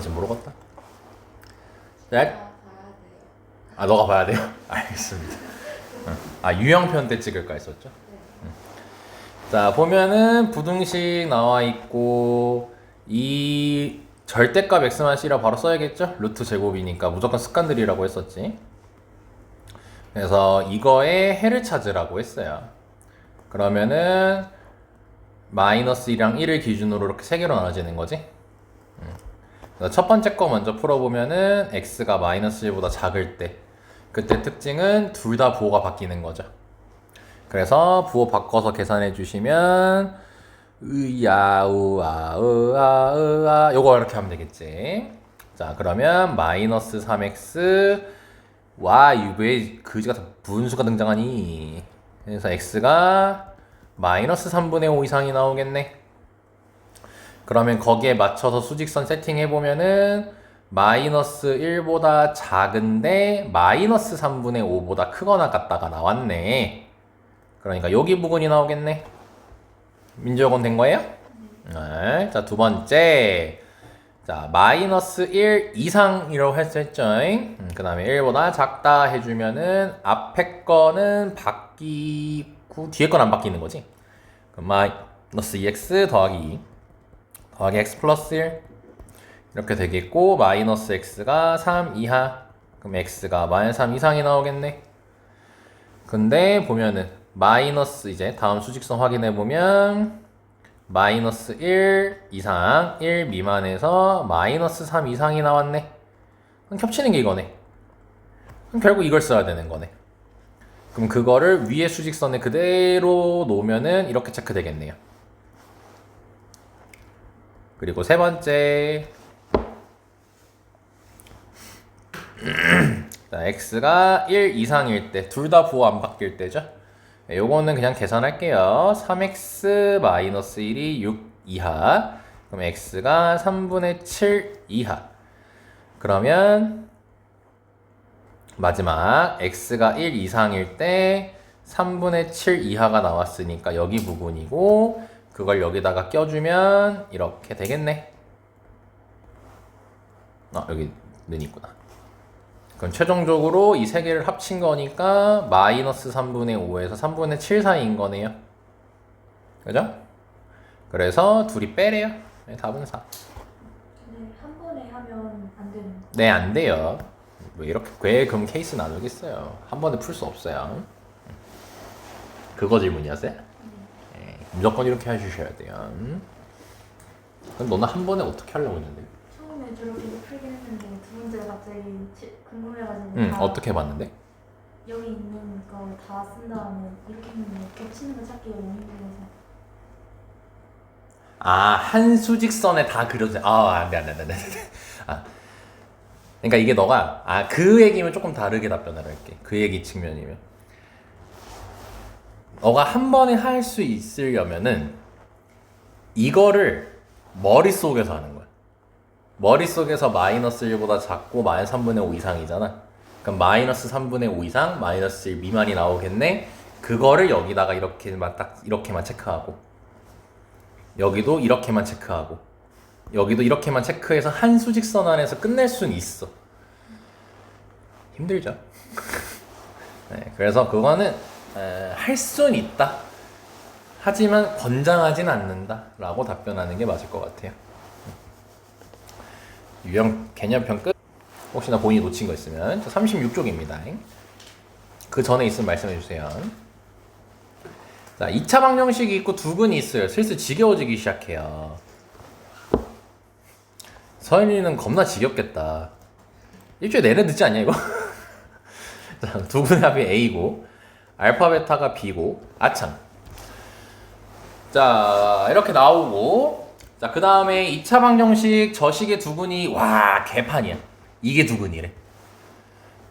뭔지 모르겠다. 네? 봐야 돼요. 아, 너가 봐야 돼요? 알겠습니다. 아, 유형편 때 찍을까 했었죠? 네. 자, 보면은 부등식 나와 있고 이 절대값 x만 c라 바로 써야겠죠? 루트 제곱이니까 무조건 습관들이라고 했었지. 그래서 이거의 해를 찾으라고 했어요. 그러면은 마이너스 2랑 1을 기준으로 이렇게 세 개로 나눠지는 거지. 그래서 첫 번째 거 먼저 풀어보면은 x가 마이너스 1보다 작을 때 그때 특징은 둘 다 부호가 바뀌는 거죠. 그래서 부호 바꿔서 계산해 주시면 으야 우아 으아 으아 요거 이렇게 하면 되겠지. 자, 그러면 마이너스 3x 와 왜 그지 같은 분수가 등장하니. 그래서 x가 마이너스 3분의 5 이상이 나오겠네. 그러면 거기에 맞춰서 수직선 세팅해보면은 마이너스 1보다 작은데 마이너스 3분의 5보다 크거나 같다가 나왔네. 그러니까 여기 부분이 나오겠네. 민주역은 된 거예요? 네. 자, 두 번째. 자, 마이너스 1 이상이라고 했죠. 그 다음에 1보다 작다 해주면은 앞에 거는 바뀌고 뒤에 건 안 바뀌는 거지. 그럼 마이너스 2x 더하기 2 더하기 x 플러스 1 이렇게 되겠고 마이너스 x가 3 이하 그럼 x가 마이너스 3 이상이 나오겠네. 근데 보면은 마이너스 이제 다음 수직선 확인해보면 마이너스 1 이상 1 미만에서 마이너스 3 이상이 나왔네. 그럼 겹치는 게 이거네. 그럼 결국 이걸 써야 되는 거네. 그럼 그거를 위에 수직선에 그대로 놓으면은 이렇게 체크되겠네요. 그리고 세 번째 자, x가 1 이상일 때 둘 다 부호 안 바뀔 때죠. 요거는 그냥 계산할게요. 3x 마이너스 1이 6 이하 그럼 x가 3분의 7 이하 그러면 마지막 x가 1 이상일 때 3분의 7 이하가 나왔으니까 여기 부분이고 그걸 여기다가 껴주면 이렇게 되겠네. 여기 는 있구나. 그럼 최종적으로 이 세 개를 합친 거니까 마이너스 3분의 5에서 3분의 7 사이인 거네요. 그죠? 그래서 둘이 빼래요. 네, 답은 4. 근데 한 번에 하면 안 되는 거. 네, 안 돼요. 뭐 이렇게 왜 그럼 케이스 나누겠어요. 한 번에 풀 수 없어요. 그거 질문이었어요? 네, 무조건 이렇게 해주셔야 돼요. 그럼 너는 한 번에 어떻게 하려고 했는데? 처음에 저렇게 풀긴 했는데 두 번째 갑자기 궁금해가지고 어떻게 해봤는데? 여기 있는 거 다 쓴 다음에 이렇게 했는데 겹치는 거 찾기가 너무 힘들어서. 한 수직선에 다 그려져. 안 돼. 그러니까 이게 너가 그 얘기면 조금 다르게 답변을 할게. 그 얘기 측면이면 너가 한 번에 할 수 있으려면은 이거를 머릿속에서 하는 거야. 머릿속에서 마이너스 1보다 작고 마이너스 3분의 5 이상이잖아. 그럼 마이너스 3분의 5 이상 마이너스 1 미만이 나오겠네. 그거를 여기다가 이렇게만 딱 이렇게만 체크하고 여기도 이렇게만 체크하고 여기도 이렇게만 체크해서 한 수직선 안에서 끝낼 수는 있어. 힘들죠. 네, 그래서 그거는 할 수는 있다. 하지만 권장하진 않는다 라고 답변하는 게 맞을 것 같아요. 유형 개념편 끝. 혹시나 본인이 놓친 거 있으면 36쪽입니다. 그 전에 있으면 말씀해 주세요. 자, 2차 방정식이 있고 두근이 있어요. 슬슬 지겨워지기 시작해요. 서현이는 겁나 지겹겠다. 일주일 내내 듣지 않냐 이거? 자, 두근의 합이 A고 알파 베타가 B고 아참. 자, 이렇게 나오고 자, 그 다음에 2차 방정식 저식의 두근이 와 개판이야. 이게 두근이래.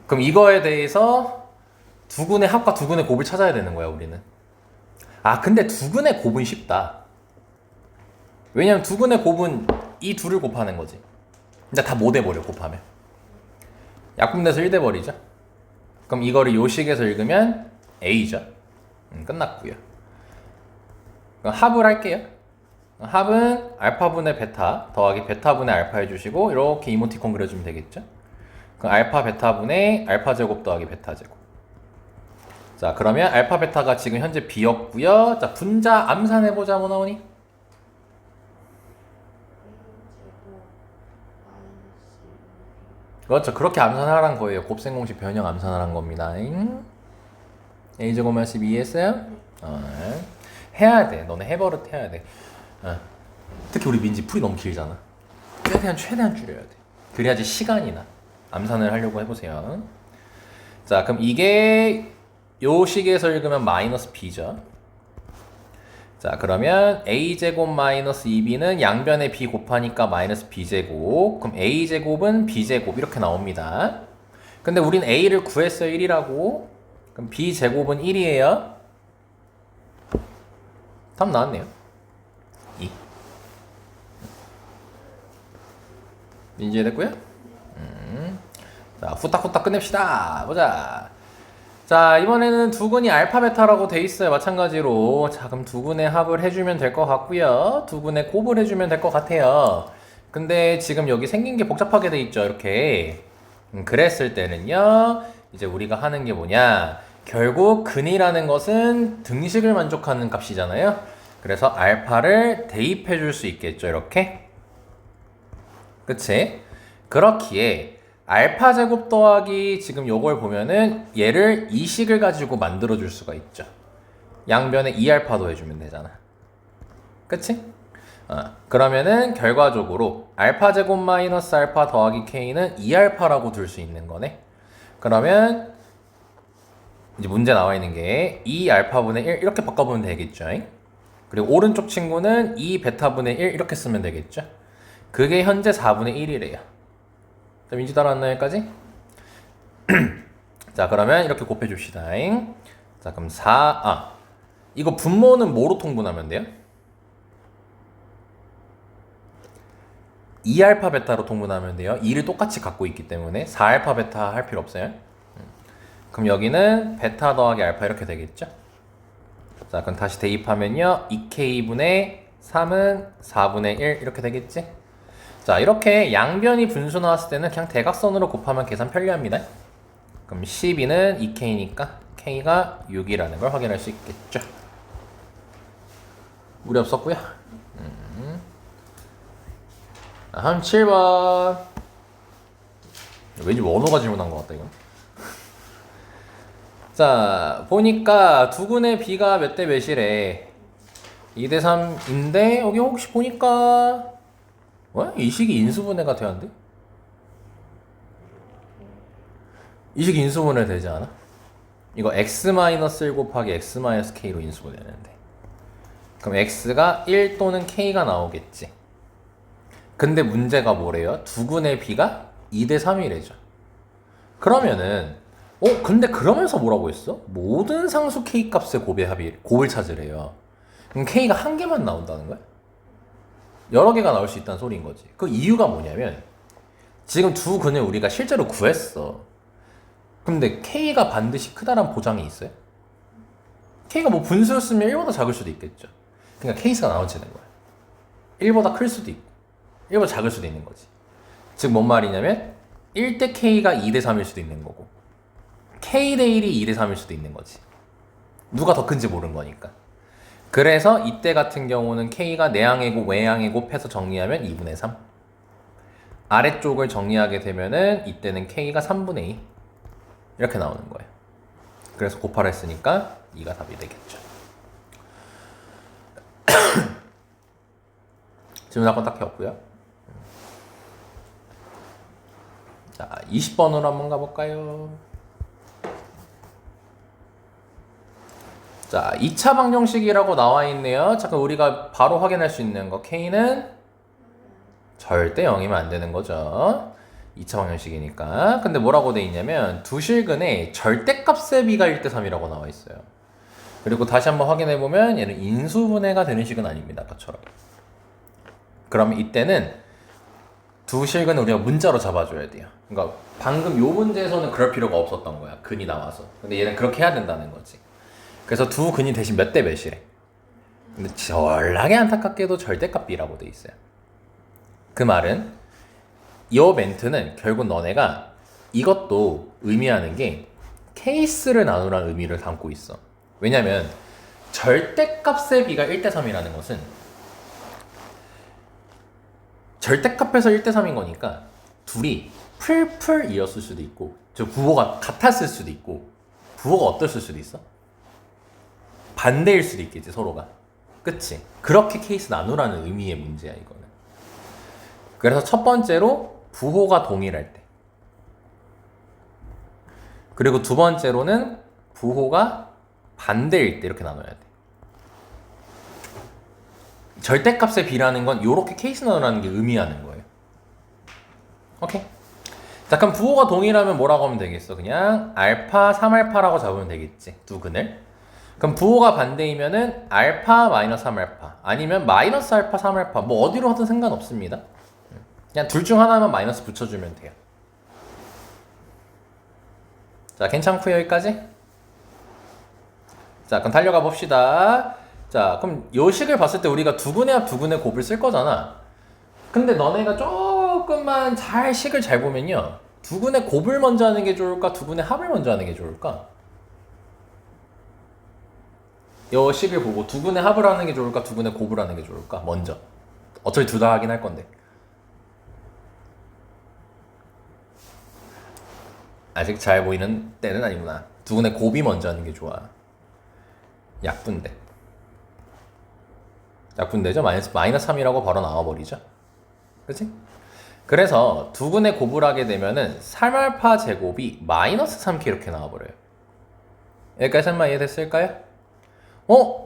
그럼 이거에 대해서 두근의 합과 두근의 곱을 찾아야 되는 거야 우리는. 근데 두근의 곱은 쉽다. 왜냐면 두근의 곱은 이 둘을 곱하는 거지. 근데 다 못 해버려 곱하면. 약분돼서 1 돼버리죠. 그럼 이거를 요 식에서 읽으면 A죠. 끝났고요. 그럼 합을 할게요. 합은 알파분의 베타 더하기 베타분의 알파 해주시고 이렇게 이모티콘 그려주면 되겠죠? 그럼 알파 베타분의 알파 제곱 더하기 베타 제곱. 자, 그러면 알파 베타가 지금 현재 B였고요. 자, 분자 암산해보자. 뭐 나오니? 그렇죠. 그렇게 암산하라는 거예요. 곱셈 공식 변형 암산하라는 겁니다. a제곱만 12 이해했어요? 해야 돼. 너네 해버릇 해야 돼. 특히 우리 민지 풀이 너무 길잖아. 최대한 줄여야 돼. 그래야지 시간이 나. 암산을 하려고 해보세요. 자, 그럼 이게 요 식에서 읽으면 마이너스 b죠. 자, 그러면 a제곱 마이너스 2b는 양변에 b 곱하니까 마이너스 b제곱. 그럼 a제곱은 b제곱 이렇게 나옵니다. 근데 우린 a를 구했어요. 1이라고. 그럼 b제곱은 1이에요. 답 나왔네요. 2. 이해됐고요? 자, 후딱후딱 끝냅시다. 보자. 자, 이번에는 두근이 알파 베타라고 돼 있어요. 마찬가지로. 자, 그럼 두근의 합을 해주면 될 것 같고요. 두근의 곱을 해주면 될 것 같아요. 근데 지금 여기 생긴 게 복잡하게 돼 있죠. 이렇게. 그랬을 때는요. 이제 우리가 하는 게 뭐냐. 결국 근이라는 것은 등식을 만족하는 값이잖아요. 그래서 알파를 대입해 줄 수 있겠죠. 이렇게. 그치? 그렇기에 알파 제곱 더하기 지금 요걸 보면은 얘를 이 식을 가지고 만들어 줄 수가 있죠. 양변에 2알파도 해주면 되잖아. 그치? 그러면은 결과적으로 알파 제곱 마이너스 알파 더하기 k는 2알파라고 둘 수 있는 거네. 그러면 이제 문제 나와 있는 게 2알파분의 1 이렇게 바꿔보면 되겠죠. 그리고 오른쪽 친구는 2베타분의 1 이렇게 쓰면 되겠죠. 그게 현재 4분의 1이래요. 자, 민지 따라왔나 여기까지? 자, 그러면 이렇게 곱해줍시다. 자, 그럼 이거 분모는 뭐로 통분하면 돼요? 2알파 베타로 통분하면 돼요. 2를 똑같이 갖고 있기 때문에 4알파 베타 할 필요 없어요. 그럼 여기는 베타 더하기 알파 이렇게 되겠죠? 자, 그럼 다시 대입하면요. 2k분의 3은 4분의 1 이렇게 되겠지? 자, 이렇게 양변이 분수 나왔을 때는 그냥 대각선으로 곱하면 계산 편리합니다. 그럼 12는 2k니까 k가 6이라는 걸 확인할 수 있겠죠. 무리 없었고요. 한 7번. 왠지 원호가 질문한 것 같다 이거. 자, 보니까 두근의 b가 몇 대 몇이래. 2대 3인데 여기 혹시 보니까 이 식이 인수분해가 되는데? 이 식이 인수분해 되지 않아? 이거 x-1 곱하기 x-k로 인수분해되는데. 그럼 x가 1 또는 k가 나오겠지. 근데 문제가 뭐래요? 두근의 b가 2대 3이래죠. 그러면은 근데 그러면서 뭐라고 했어? 모든 상수 k 값의 곱을 찾으래요. 그럼 k가 한 개만 나온다는 거야? 여러 개가 나올 수 있다는 소리인 거지. 그 이유가 뭐냐면 지금 두 근을 우리가 실제로 구했어. 근데 k가 반드시 크다란 보장이 있어요? k가 뭐 분수였으면 1보다 작을 수도 있겠죠. 그러니까 k수가 나눠지는 거야. 1보다 클 수도 있고 1보다 작을 수도 있는 거지. 즉 뭔 말이냐면 1대 k가 2대 3일 수도 있는 거고 k 대 1이 2대 3일 수도 있는 거지. 누가 더 큰지 모르는 거니까. 그래서 이때 같은 경우는 k가 내항의 곱 외항의 곱 해서 정리하면 2분의 3. 아래쪽을 정리하게 되면은 이때는 k가 3분의 2 이렇게 나오는 거예요. 그래서 곱하라 했으니까 2가 답이 되겠죠. 질문 한건 딱히 없고요. 자, 20번으로 한번 가볼까요? 자, 2차 방정식이라고 나와 있네요. 잠깐 우리가 바로 확인할 수 있는 거 k는 절대 0이면 안 되는 거죠. 2차 방정식이니까. 근데 뭐라고 돼 있냐면 두 실근에 절대값의 b가 1대 3이라고 나와 있어요. 그리고 다시 한번 확인해 보면 얘는 인수분해가 되는 식은 아닙니다. 아까처럼. 그럼 이때는 두 실근을 우리가 문자로 잡아줘야 돼요. 그러니까 방금 요 문제에서는 그럴 필요가 없었던 거야. 근이 나와서. 근데 얘는 그렇게 해야 된다는 거지. 그래서 두 근이 대신 몇 대 몇이래? 근데 전락에 안타깝게도 절대값 B라고 돼 있어요. 그 말은 이 멘트는 결국 너네가 이것도 의미하는 게 케이스를 나누라는 의미를 담고 있어. 왜냐면 절대값의 B가 1대3이라는 것은 절대값에서 1대3인 거니까 둘이 풀풀이었을 수도 있고 저 부호가 같았을 수도 있고 부호가 어땠을 수도 있어? 반대일 수도 있겠지 서로가. 그치? 그렇게 케이스 나누라는 의미의 문제야 이거는. 그래서 첫 번째로 부호가 동일할 때, 그리고 두 번째로는 부호가 반대일 때 이렇게 나눠야 돼. 절대값의 B라는 건 이렇게 케이스 나누라는 게 의미하는 거예요. 오케이? 자, 그럼 부호가 동일하면 뭐라고 하면 되겠어? 그냥 알파 3알파라고 잡으면 되겠지, 두 근을. 그럼 부호가 반대이면은 알파 마이너스 3알파 아니면 마이너스 알파 3알파 뭐 어디로 하든 상관없습니다. 그냥 둘 중 하나만 마이너스 붙여주면 돼요. 자, 괜찮고요 여기까지? 자, 그럼 달려가 봅시다. 자, 그럼 요 식을 봤을 때 우리가 두근의 합, 두근의 곱을 쓸 거잖아. 근데 너네가 조금만 잘 식을 잘 보면요, 두근의 곱을 먼저 하는 게 좋을까, 두근의 합을 먼저 하는 게 좋을까? 요 식을 보고 두근의 합을 하는 게 좋을까, 두근의 곱을 하는 게 좋을까? 먼저. 어차피 둘 다 하긴 할 건데. 아직 잘 보이는 때는 아니구나. 두근의 곱이 먼저 하는 게 좋아. 약분돼. 약분되죠? 마이너스 3이라고 바로 나와버리죠? 그치? 그래서 두근의 곱을 하게 되면은 3알파 제곱이 마이너스 3k 이렇게 나와버려요. 여기까지 설마 이해됐을까요?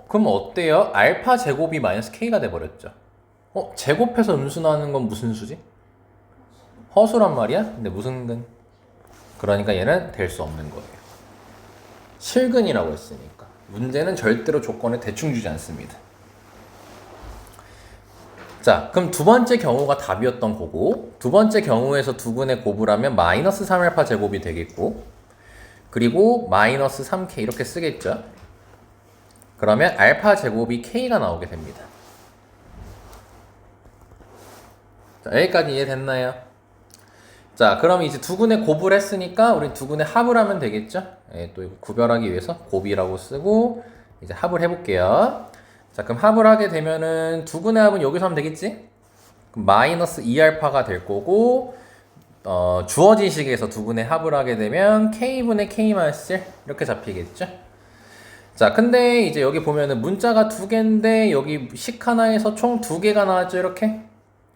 그럼 어때요? 알파 제곱이 마이너스 k가 돼버렸죠? 제곱해서 음수 나오는 건 무슨 수지? 허수란 말이야? 근데 무슨 근? 그러니까 얘는 될 수 없는 거예요. 실근이라고 했으니까. 문제는 절대로 조건을 대충 주지 않습니다. 자, 그럼 두 번째 경우가 답이었던 거고, 두 번째 경우에서 두근의 곱을 하면 마이너스 3알파 제곱이 되겠고, 그리고 마이너스 3k 이렇게 쓰겠죠? 그러면 알파 제곱이 k가 나오게 됩니다. 자, 여기까지 이해됐나요? 자, 그럼 이제 두근의 곱을 했으니까 우리 두근의 합을 하면 되겠죠? 예, 또 이거 구별하기 위해서 곱이라고 쓰고 이제 합을 해볼게요. 자, 그럼 합을 하게 되면은 두근의 합은 여기서 하면 되겠지? 그럼 마이너스 2알파가 될 거고, 주어진 식에서 두근의 합을 하게 되면 k분의 k-1 이렇게 잡히겠죠? 자, 근데 이제 여기 보면은 문자가 두 개인데 여기 식 하나에서 총 두 개가 나왔죠, 이렇게?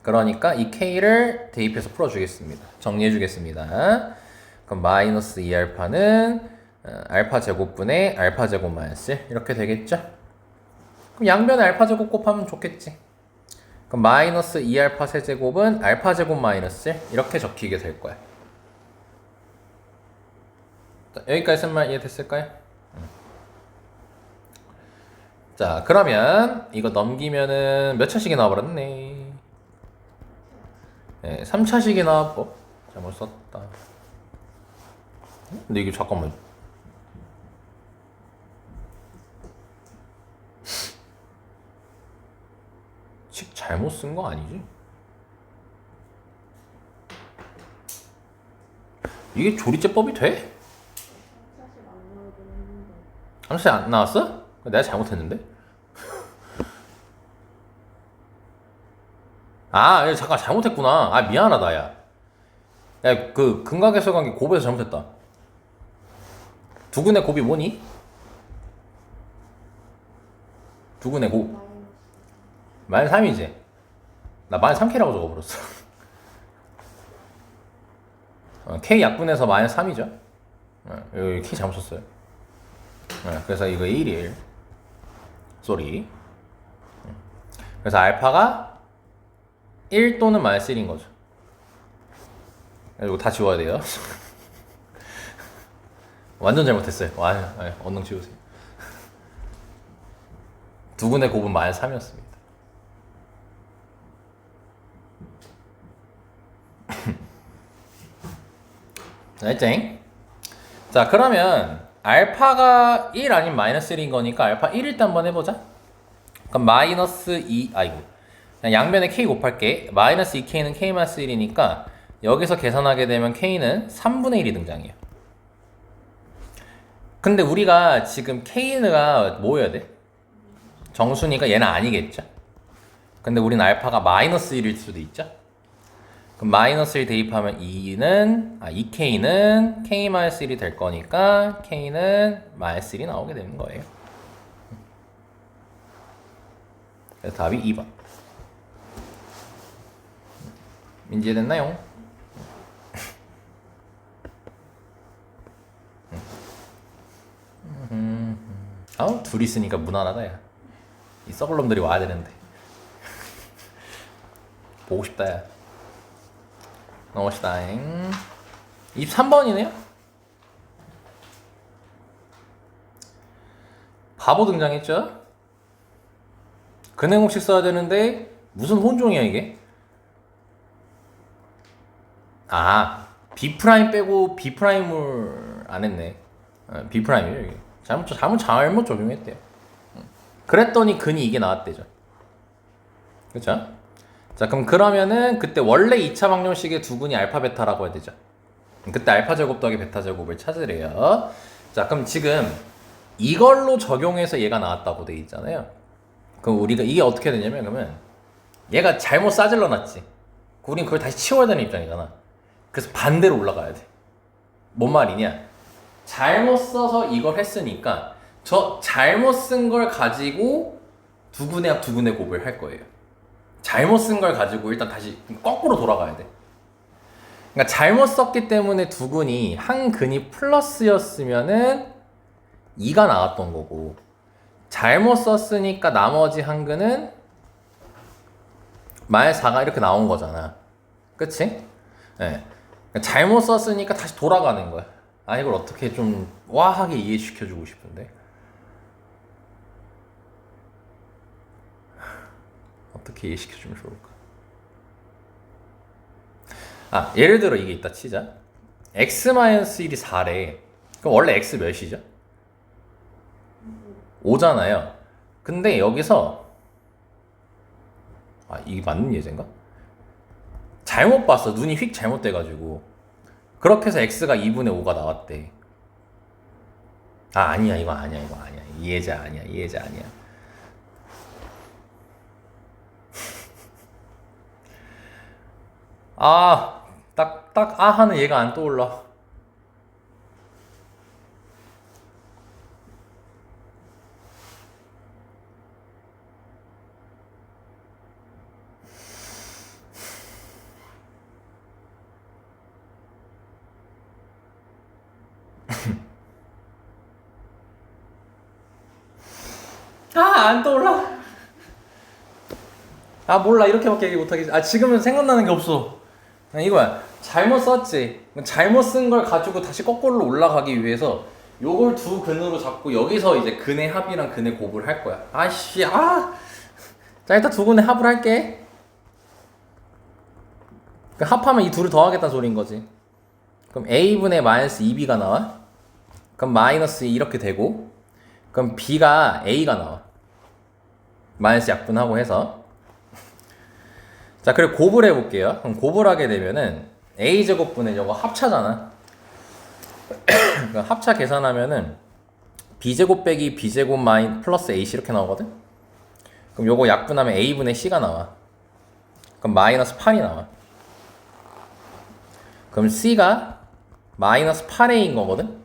그러니까 이 k를 대입해서 풀어주겠습니다. 정리해주겠습니다. 그럼 마이너스 2알파는 알파 제곱분의 알파 제곱 마이너스 1 이렇게 되겠죠? 그럼 양변에 알파 제곱 곱하면 좋겠지. 그럼 마이너스 2알파 세제곱은 알파 제곱 마이너스 1 이렇게 적히게 될 거야. 자, 여기까지 쓴 말 이해됐을까요? 자, 그러면 이거 넘기면은 몇 차식이 나와버렸네. 네, 3차식이 나왔고 잘못 썼다. 근데 이게 잠깐만, 식 잘못 쓴 거 아니지? 이게 조리제법이 돼? 함수 안 나왔어? 내가 잘못했는데? 아, 잠깐 잘못했구나. 아, 미안하다, 야. 야, 그 근각에서 간 게 곱에서 잘못했다. 두근의 곱이 뭐니? 두근의 곱 마이너스 3이지? 나 마이너스 3k라고 적어버렸어. k 약분해서 마이너스 3이죠? 여기 k 잘못 썼어요. 그래서 이거 1일 쏘리. 그래서 알파가 1 또는 마이너스 1인 거죠. 이거 다 지워야 돼요. 완전 잘못했어요. 언능 지우세요. 두근의 곱은 마이너스 3이었습니다. 알죠? 자, 그러면 알파가 1 아닌 마이너스 1인 거니까 알파 1일 때 한번 해보자. 그럼 마이너스 2, 아이고. 그냥 양변에 k 곱할게. 마이너스 2k는 k-1이니까 여기서 계산하게 되면 k는 3분의 1이 등장해요. 근데 우리가 지금 k가 뭐여야 돼? 정순이가 얘는 아니겠죠? 근데 우린 알파가 마이너스 1일 수도 있죠? 그럼 마이너스 1 대입하면 2k는 k-1이 될 거니까 k는 마이너스 1이 나오게 되는 거예요. 그래서 답이 2번. 이해됐나요? 아우 둘이 있으니까 무난하다 야. 이 썩을 놈들이 와야 되는데. 보고 싶다 야. 넘어시다잉. 23번이네요? 바보 등장했죠? 근행공식 써야 되는데 무슨 혼종이야 이게? 아 B' 빼고 B'을 안 했네. B'이에요 이게. 잘못 적용했대요. 그랬더니 근이 이게 나왔대죠. 그쵸? 자 그럼 그러면은 그때 원래 2차 방정식의 두 근이 알파 베타라고 해야 되죠. 그때 알파 제곱 더하기 베타 제곱을 찾으래요. 자 그럼 지금 이걸로 적용해서 얘가 나왔다고 돼 있잖아요. 그럼 우리가 이게 어떻게 되냐면 그러면 얘가 잘못 싸질러 놨지. 우린 그걸 다시 치워야 되는 입장이잖아. 그래서 반대로 올라가야 돼. 뭔 말이냐? 잘못 써서 이걸 했으니까 저 잘못 쓴 걸 가지고 두근의 합 두근의 곱을 할 거예요. 잘못 쓴 걸 가지고 일단 다시 거꾸로 돌아가야 돼. 그러니까 잘못 썼기 때문에 두근이 한 근이 플러스였으면은 2가 나왔던 거고 잘못 썼으니까 나머지 한 근은 마이너스 4가 이렇게 나온 거잖아. 그치? 네. 잘못 썼으니까 다시 돌아가는 거야. 아 이걸 어떻게 좀 와하게 이해시켜주고 싶은데 어떻게 이해시켜주면 좋을까? 아 예를 들어 이게 있다 치자. x-1이 4래. 그럼 원래 x 몇이죠? 5잖아요. 근데 여기서 아 이게 맞는 예제인가? 잘못 봤어. 눈이 휙 잘못돼가지고 그렇게 해서 x가 2분의 5가 나왔대. 아 아니야 이거 아니야 이 예제 아니야 이 예제 아니야. 아 딱 아 하는 얘가 안 떠올라. 아 안 떠올라. 아 몰라 이렇게밖에 얘기 못하겠지. 아 지금은 생각나는 게 없어. 그냥 이거야. 잘못 썼지. 잘못 쓴 걸 가지고 다시 거꾸로 올라가기 위해서 요걸 두 근으로 잡고 여기서 이제 근의 합이랑 근의 곱을 할 거야. 아씨 아. 자 일단 두 근의 합을 할게. 그 합하면 이 둘을 더하겠다는 소리인 거지. 그럼 a분의 마이너스 2b가 나와. 그럼 마이너스 2 이렇게 되고 그럼 b가 a가 나와. 마이너스 약분하고 해서 자 그리고 곱을 해볼게요. 그럼 곱을 하게 되면은 a제곱분의 저거 합차잖아. 그러니까 합차 계산하면은 b제곱 빼기 b제곱 마인 플러스 ac 이렇게 나오거든. 그럼 요거 약분하면 a분의 c가 나와. 그럼 마이너스 8이 나와. 그럼 c가 마이너스 8a인 거거든.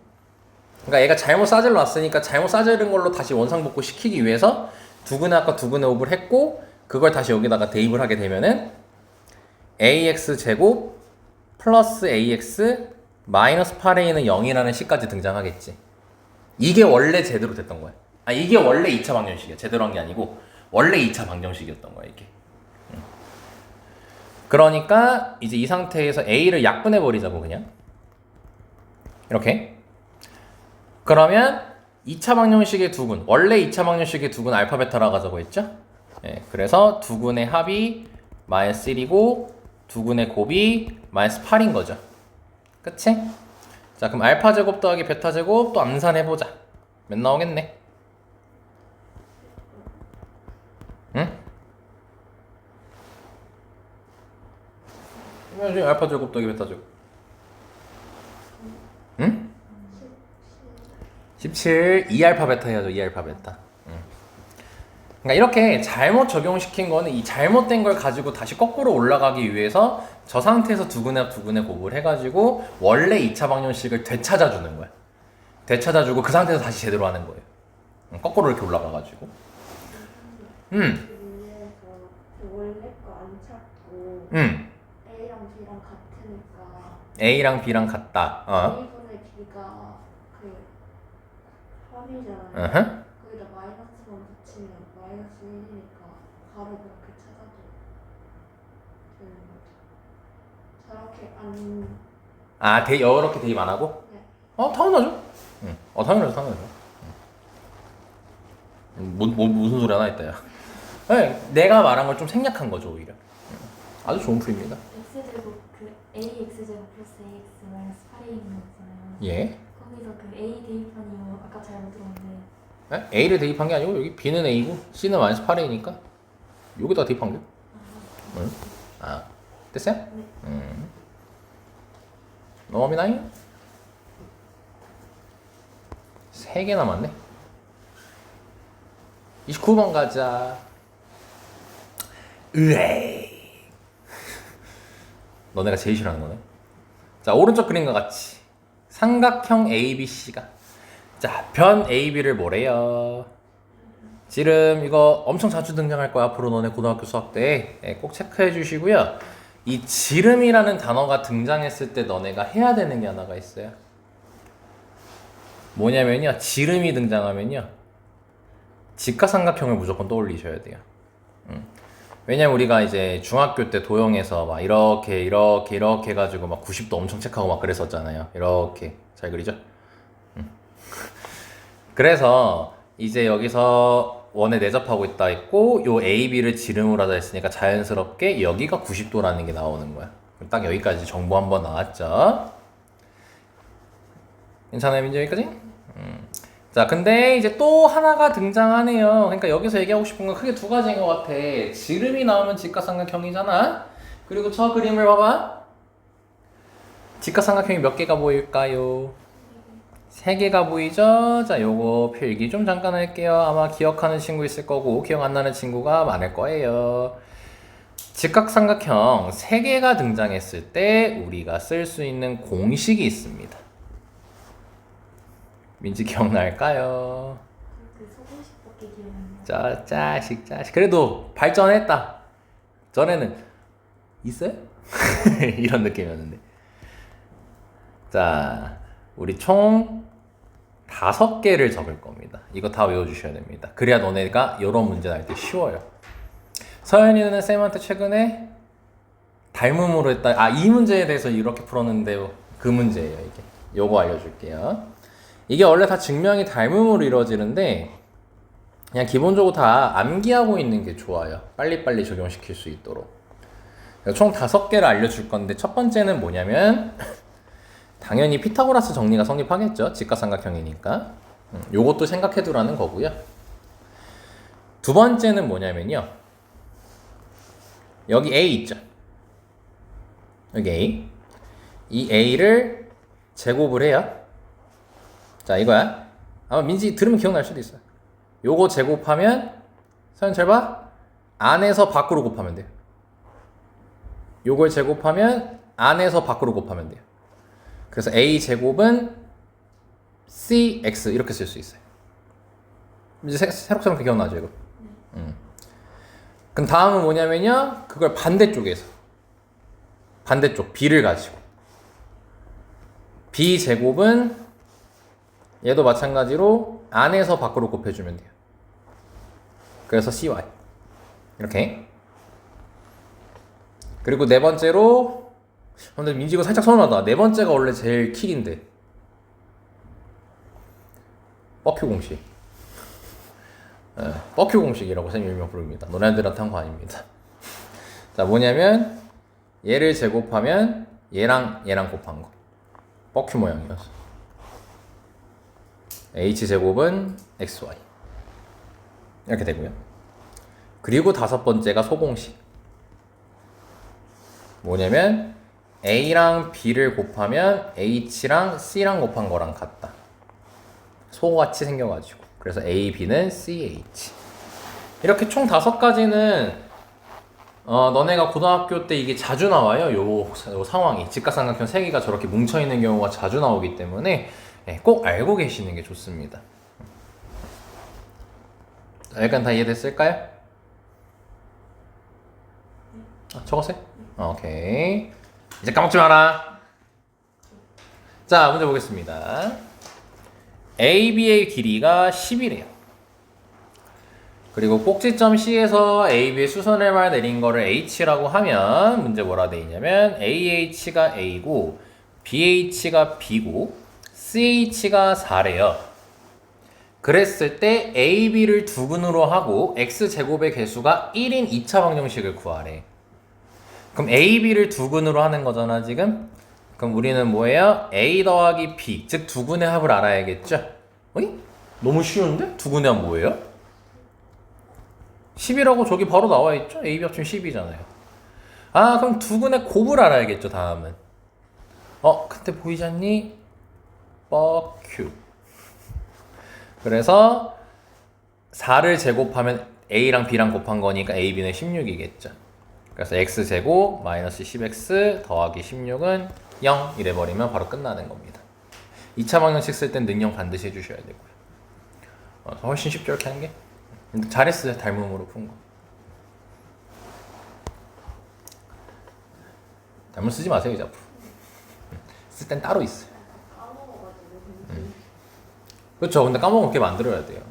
그러니까 얘가 잘못 싸질러 놨으니까 잘못 싸지른 걸로 다시 원상복구 시키기 위해서 두근의 합과 두근의 곱을 했고 그걸 다시 여기다가 대입을 하게 되면은 ax 제곱 플러스 ax 마이너스 8a는 0이라는 식까지 등장하겠지. 이게 원래 제대로 됐던 거야. 아 이게 원래 2차 방정식이야. 제대로 한 게 아니고 원래 2차 방정식이었던 거야 이게. 그러니까 이제 이 상태에서 a를 약분해 버리자고 그냥 이렇게. 그러면 2차 방정식의 두근 원래 2차 방정식의 두근 알파 베타라고 하자고 했죠? 예, 그래서 두근의 합이 마이너스 1이고 두근의 곱이 마이너스 8인 거죠. 그치? 자 그럼 알파 제곱 더하기 베타 제곱 또 암산해보자. 몇 나오겠네? 그러면 알파 제곱 더하기 베타 제곱. 응? 17 2알파 베타 해야죠. 2알파 베타. 그러니까 이렇게 잘못 적용시킨 거는 이 잘못된 걸 가지고 다시 거꾸로 올라가기 위해서 저 상태에서 두근에 곱을 해가지고 원래 2차 방정식을 되찾아주는 거야. 되찾아주고 그 상태에서 다시 제대로 하는 거예요. 거꾸로 이렇게 올라가가지고. 위에서 원래 거 안 찾고 A랑 B랑 같으니까 A랑 B랑 같다. A분의 B가 그 3이잖아요. 거기다 마이너스만 붙이면 마이너스 1이니까 바로 그렇게 찾아도 되는 거죠. 저렇게 안... 아, 이렇게 대입 안 하고? 네. 당연하죠. 당연하죠. 무슨 소리 하나 했다, 야. 네, 내가 말한 걸 좀 생략한 거죠, 오히려. 아주 좋은 풀입니다. x제곱 그 ax제곱 플러스 ax 마이너스 8a 있는 거 있잖아요. 예. 거기서 그 a 대입한 이유 아까 잘못 들었는데 네? A를 대입한 게 아니고 여기 B는 A고 C는 마이너스 8A니까 여기다 대입한 게. 응? 아, 됐어요? 네. 넘어가나요? 3개 남았네. 29번 가자. 으에이. 너네가 제일 싫어하는 거네. 자, 오른쪽 그림과 같이 삼각형 ABC가 자, 변 AB를 뭐래요? 지름 이거 엄청 자주 등장할 거야. 앞으로 너네 고등학교 수학 때 꼭 체크해 주시고요. 이 지름이라는 단어가 등장했을 때 너네가 해야 되는 게 하나가 있어요. 뭐냐면요. 지름이 등장하면요. 직각삼각형을 무조건 떠올리셔야 돼요. 왜냐면 우리가 이제 중학교 때 도형에서 막 이렇게 해가지고 막 90도 엄청 체크하고 막 그랬었잖아요. 이렇게 잘 그리죠? 그래서 이제 여기서 원에 내접하고 있다 했고 요 A, B를 지름으로 하자 했으니까 자연스럽게 여기가 90도라는 게 나오는 거야. 딱 여기까지 정보 한번 나왔죠. 괜찮아요, 민지 여기까지? 자, 근데 이제 또 하나가 등장하네요. 그러니까 여기서 얘기하고 싶은 건 크게 두 가지인 것 같아. 지름이 나오면 직각삼각형이잖아. 그리고 저 그림을 봐봐. 직각삼각형이 몇 개가 보일까요? 3개가 보이죠? 자, 요거 필기 좀 잠깐 할게요. 아마 기억하는 친구 있을 거고 기억 안 나는 친구가 많을 거예요. 직각삼각형 3개가 등장했을 때 우리가 쓸 수 있는 공식이 있습니다. 민지 기억날까요? 그 소공식밖에 기억이 안 나요. 자식 그래도 발전했다. 전에는 있어요? 이런 느낌이었는데. 자, 우리 총 5개를 적을 겁니다. 이거 다 외워주셔야 됩니다. 그래야 너네가 이런 문제 날 때 쉬워요. 서연이는 쌤한테 최근에 닮음으로 했다. 이 문제에 대해서 이렇게 풀었는데요. 그 문제예요, 이게. 요거 알려줄게요. 이게 원래 다 증명이 닮음으로 이루어지는데 그냥 기본적으로 다 암기하고 있는 게 좋아요. 빨리빨리 적용시킬 수 있도록. 총 5개를 알려줄 건데 첫 번째는 뭐냐면 당연히 피타고라스 정리가 성립하겠죠. 직각삼각형이니까. 요것도 생각해두라는 거고요. 두 번째는 뭐냐면요. 여기 A 있죠. 여기 A. 이 A를 제곱을 해요. 자, 이거야. 아마 민지 들으면 기억날 수도 있어요. 요거 제곱하면 서연 잘 봐. 안에서 밖으로 곱하면 돼요. 요걸 제곱하면 안에서 밖으로 곱하면 돼요. 그래서 A 제곱은 CX 이렇게 쓸 수 있어요. 이제 새록새록 기억나죠, 이거? 그럼 다음은 뭐냐면요. 그걸 반대쪽 B를 가지고 B 제곱은 얘도 마찬가지로 안에서 밖으로 곱해주면 돼요. 그래서 CY 이렇게. 그리고 네 번째로 근데 민지가 살짝 서운하다. 네 번째가 원래 제일 킥인데 뻑큐 공식. 뻑큐 공식이라고 쌤이 일명 부릅니다. 너네들한테 한 거 아닙니다. 자, 뭐냐면 얘를 제곱하면 얘랑 곱한 거. 뻑큐 모양이어서 H제곱은 XY 이렇게 되고요. 그리고 5번째가 소공식. 뭐냐면 A랑 B를 곱하면 H랑 C랑 곱한 거랑 같다. 소같이 생겨가지고. 그래서 A, B는 CH. 이렇게 총 5가지는 너네가 고등학교 때 이게 자주 나와요. 요 상황이. 직각삼각형 3개가 저렇게 뭉쳐있는 경우가 자주 나오기 때문에 꼭 알고 계시는 게 좋습니다. 여기까지 다 이해됐을까요? 적었어요? 오케이. 이제 까먹지 마라. 자, 문제 보겠습니다. AB의 길이가 10이래요. 그리고 꼭지점 C에서 AB의 수선을 내린 거를 H라고 하면 문제 뭐라 돼 있냐면 AH가 A고 BH가 B고 CH가 4래요. 그랬을 때 AB를 두근으로 하고 X제곱의 개수가 1인 2차 방정식을 구하래. 그럼 AB를 두근으로 하는 거잖아 지금? 그럼 우리는 뭐예요? A 더하기 B, 즉 두근의 합을 알아야겠죠? 어이? 너무 쉬운데? 두근의 합 뭐예요? 10이라고 저기 바로 나와있죠? AB 합치면 10이잖아요. 아 그럼 두근의 곱을 알아야겠죠 다음은. 근데 보이지 않니? 뻑큐. 그래서 4를 제곱하면 A랑 B랑 곱한 거니까 A, B는 16이겠죠. 그래서 X제곱 마이너스 10X 더하기 16은 0 이래버리면 바로 끝나는 겁니다. 2차 방정식 쓸 땐 능형 반드시 해주셔야 되고요. 훨씬 쉽죠 이렇게 하는 게. 잘했어요 닮음으로 푼 거. 닮음 쓰지 마세요 이 작품. 쓸 땐 따로 있어요. 그렇죠. 근데 까먹게 만들어야 돼요.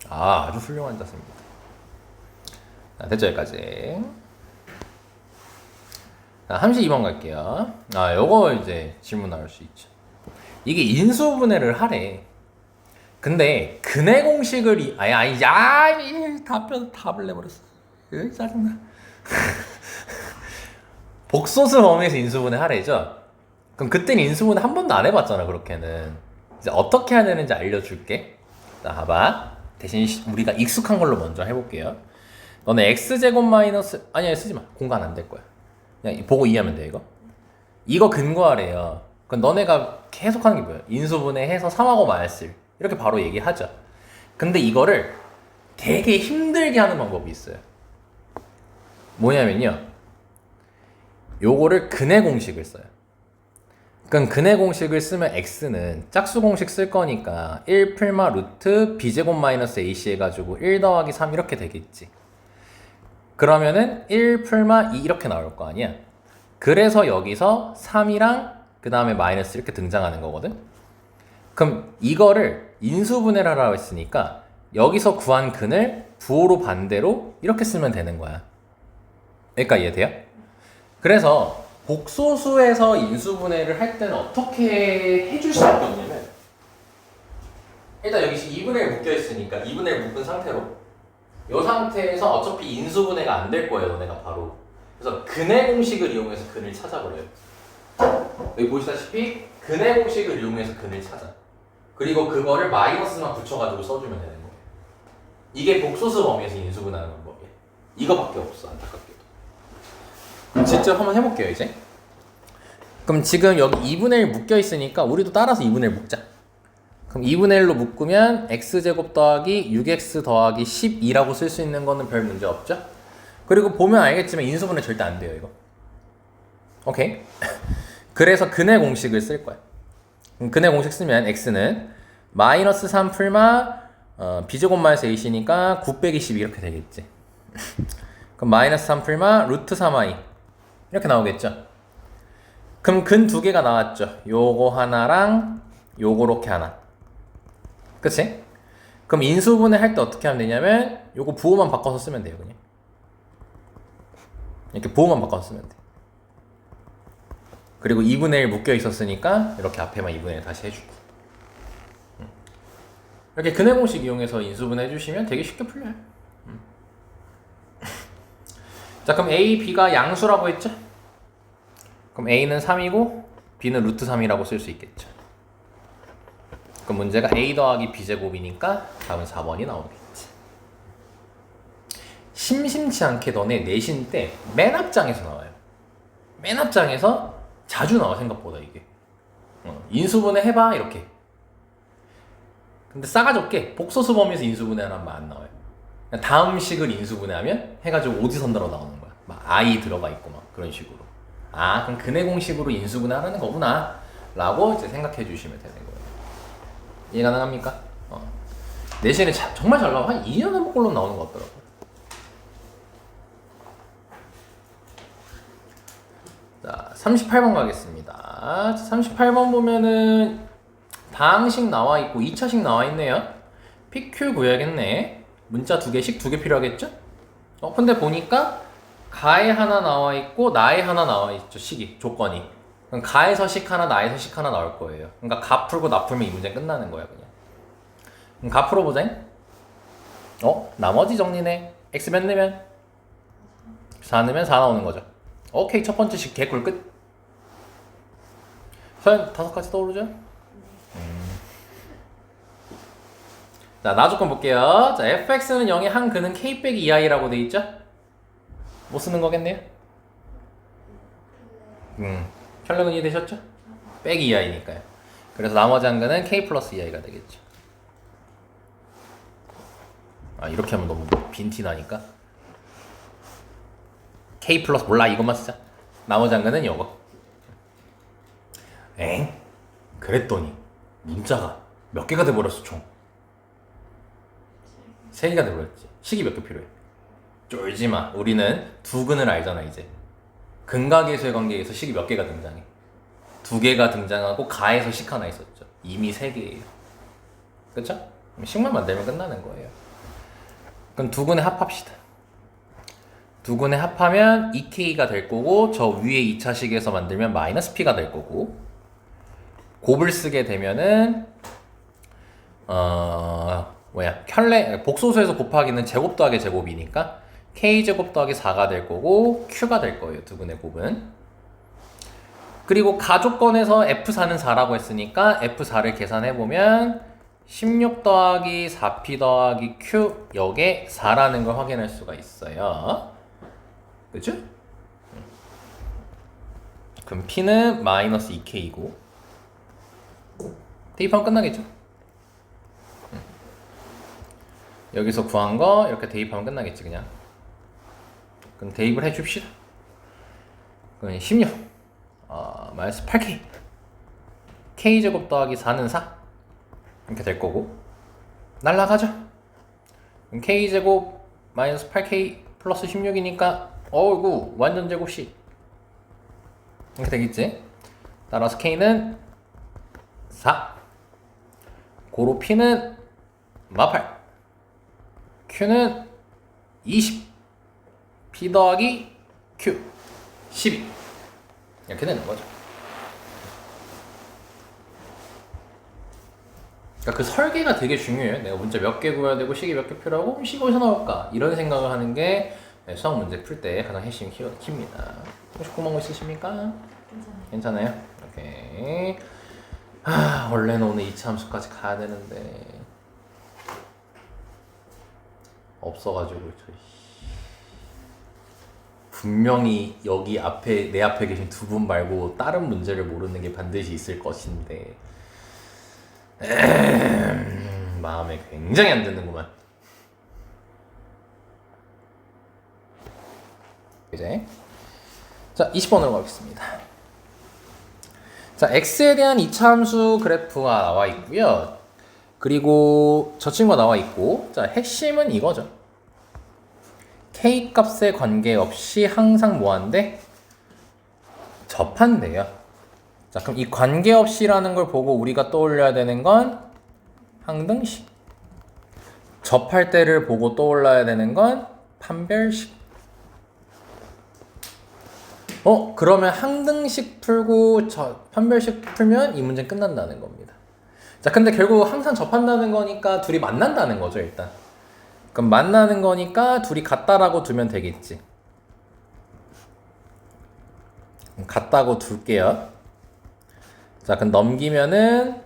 아주 훌륭한 자세입니다. 자, 됐죠 여기까지. 자, 32번 갈게요. 요거 이제 질문 나올 수 있죠. 이게 인수분해를 하래. 근데 근해 공식을 답을 내버렸어. 짜증나. 복소수 범위에서 인수분해 하래죠. 그럼 그때는 인수분해 한 번도 안 해봤잖아 그렇게는. 이제 어떻게 해야 되는지 알려줄게. 자 봐봐. 대신 우리가 익숙한 걸로 먼저 해볼게요. 너네 x제곱 마이너스 아니야 쓰지마. 공간 안 될 거야. 그냥 보고 이해하면 돼 이거. 이거 근거하래요. 그럼 너네가 계속 하는 게 뭐야? 인수분해 해서 3하고 마이너스 1 이렇게 바로 얘기하죠. 근데 이거를 되게 힘들게 하는 방법이 있어요. 뭐냐면요. 요거를 근해 공식을 써요. 그럼 근해 공식을 쓰면 x는 짝수 공식 쓸 거니까 1 풀마 루트 b제곱 마이너스 ac 해가지고 1 더하기 3 이렇게 되겠지. 그러면은 1 풀마 2 이렇게 나올 거 아니야. 그래서 여기서 3이랑 그 다음에 마이너스 이렇게 등장하는 거거든. 그럼 이거를 인수분해를 하라고 했으니까 여기서 구한 근을 부호로 반대로 이렇게 쓰면 되는 거야. 여기까지 이해돼요? 그래서 복소수에서 인수분해를 할 때는 어떻게 해줄 수밖에 없냐면 일단 여기 2분의 1 묶여 있으니까 2분의 1 묶은 상태로 이 상태에서 어차피 인수분해가 안 될 거예요 너네가 바로. 그래서 근해 공식을 이용해서 근을 찾아버려요. 여기 보시다시피 근해 공식을 이용해서 근을 찾아. 그리고 그거를 마이너스만 붙여가지고 써주면 되는 거예요. 이게 복소수 범위에서 인수분해하는 방법이에요. 이거밖에 없어 안타깝게도. 그럼 직접 한번 해볼게요 이제. 그럼 지금 여기 2분의 1 묶여 있으니까 우리도 따라서 2분의 1 묶자. 그럼 2분의 1로 묶으면 x제곱 더하기 6x 더하기 12라고 쓸 수 있는 거는 별 문제 없죠? 그리고 보면 알겠지만 인수분해 절대 안 돼요 이거. 오케이? 그래서 근해 공식을 쓸 거야. 근해 공식 쓰면 x는 마이너스 3 풀마 b제곱 마이너스 ac니까 9 빼기 12 이렇게 되겠지. 그럼 마이너스 3 풀마 루트 3i 이렇게 나오겠죠. 그럼 근 두 개가 나왔죠. 요거 하나랑 요거렇게 하나. 그치? 그럼 인수분해 할 때 어떻게 하면 되냐면 요거 부호만 바꿔서 쓰면 돼요 그냥. 이렇게 부호만 바꿔서 쓰면 돼. 그리고 2분의 1 묶여 있었으니까 이렇게 앞에만 2분의 1 다시 해주고. 이렇게 근해 공식 이용해서 인수분해 해주시면 되게 쉽게 풀려요. 자 그럼 A, B가 양수라고 했죠? 그럼 A는 3이고 B는 루트 3이라고 쓸 수 있겠죠. 그럼 문제가 A 더하기 B제곱이니까 답은 4번이 나오겠지. 심심치 않게 너네 내신 때 맨 앞장에서 나와요. 맨 앞장에서 자주 나와 생각보다 이게. 인수분해 해봐 이렇게. 근데 싸가지 없게 복소수 범위에서 인수분해하면 안 나와요. 그냥 다음 식을 인수분해하면 해가지고 오지선다로 나오는 거야. 막 I 들어가 있고 막 그런 식으로. 아 그럼 근해 공식으로 인수분해하는 거구나 라고 이제 생각해 주시면 되는 거예요. 이해 가능합니까? 내신에 정말 잘 나와. 한 2년에 한 번꼴로 나오는 것 같더라고. 자, 38번 가겠습니다. 38번 보면은 다항식 나와 있고 2차식 나와 있네요. PQ 구해야겠네. 문자 2개씩 2개 필요하겠죠? 근데 보니까 가에 하나 나와 있고 나에 하나 나와 있죠. 식이 조건이. 그럼 가에서 식 하나 나에서 식 하나 나올 거예요. 그러니까 가 풀고 나 풀면 이 문제 끝나는 거야 그냥. 그럼 가 풀어보자. 나머지 정리네. x 몇 넣으면? 4 넣으면 4 나오는 거죠. 오케이, 첫 번째 식 개꿀 끝. 서연 5가지 떠오르죠? 자, 나 조건 볼게요. 자, fx는 0의 한 근은 k 빼기 2i라고 돼 있죠? 못 쓰는 거겠네요? 혈령은 이해되셨죠? 빼기 2i니까요. 그래서 나머지 한 근은 k 플러스 2i가 되겠죠. 이렇게 하면 너무 빈티 나니까. k 플러스 몰라 이것만 쓰자. 나머지 한 근은 요거. 그랬더니 문자가 몇 개가 돼버렸어 총. 3개가 돼버렸지. 식이 몇 개 필요해? 쫄지마. 우리는 두 근을 알잖아 이제. 근과 계수의 관계에서 식이 몇 개가 등장해? 2개가 등장하고 가에서 식 하나 있었죠. 이미 3개예요. 그쵸? 식만 만들면 끝나는 거예요. 그럼 두 근의 합합시다. 두 근의 합하면 2k가 될 거고 저 위에 2차식에서 만들면 마이너스 p가 될 거고 곱을 쓰게 되면은 복소수에서 곱하기는 제곱 더하기 제곱이니까 k제곱 더하기 4가 될 거고 q가 될 거예요. 두 근의 곱은. 그리고 가조건에서 f4는 4라고 했으니까 f4를 계산해보면 16 더하기 4p 더하기 q 역에 4라는 걸 확인할 수가 있어요. 그죠? 그럼 p는 마이너스 2k이고 대입하면 끝나겠죠? 여기서 구한 거 이렇게 대입하면 끝나겠지 그냥. 그럼 대입을 해줍시다. 그럼 16 마이너스 8k k제곱 더하기 4는 4 이렇게 될 거고 날라가죠. 그럼 k제곱 마이너스 8k 플러스 16이니까 어이구 완전 제곱식 이렇게 되겠지. 따라서 k는 4 고로 p는 18 q는 20 p 더하기 q 12 이렇게 되는 거죠. 그러니까 그 설계가 되게 중요해요. 내가 문제 몇 개 구해야 되고 식이 몇 개 필요하고 그럼 식이 어디서 나올까 이런 생각을 하는 게 수학 문제 풀 때 가장 핵심 키입니다. 혹시 궁금한 거 있으십니까? 괜찮아요? 오케이. 원래는 오늘 2차 함수까지 가야 되는데 없어가지고 분명히 여기 앞에 내 앞에 계신 두 분 말고 다른 문제를 모르는 게 반드시 있을 것인데 마음에 굉장히 안 드는구만. 이제 자 20번으로 가겠습니다. 자 x에 대한 2차 함수 그래프가 나와 있고요. 그리고 저 친구가 나와 있고 자 핵심은 이거죠. k 값에 관계없이 항상 뭐한데? 접한대요. 자 그럼 이 관계없이라는 걸 보고 우리가 떠올려야 되는 건 항등식. 접할 때를 보고 떠올라야 되는 건 판별식. 그러면 항등식 풀고 판별식 풀면 이 문제 끝난다는 겁니다. 자 근데 결국 항상 접한다는 거니까 둘이 만난다는 거죠 일단. 그럼 만나는 거니까 둘이 같다라고 두면 되겠지. 같다고 둘게요. 자 그럼 넘기면은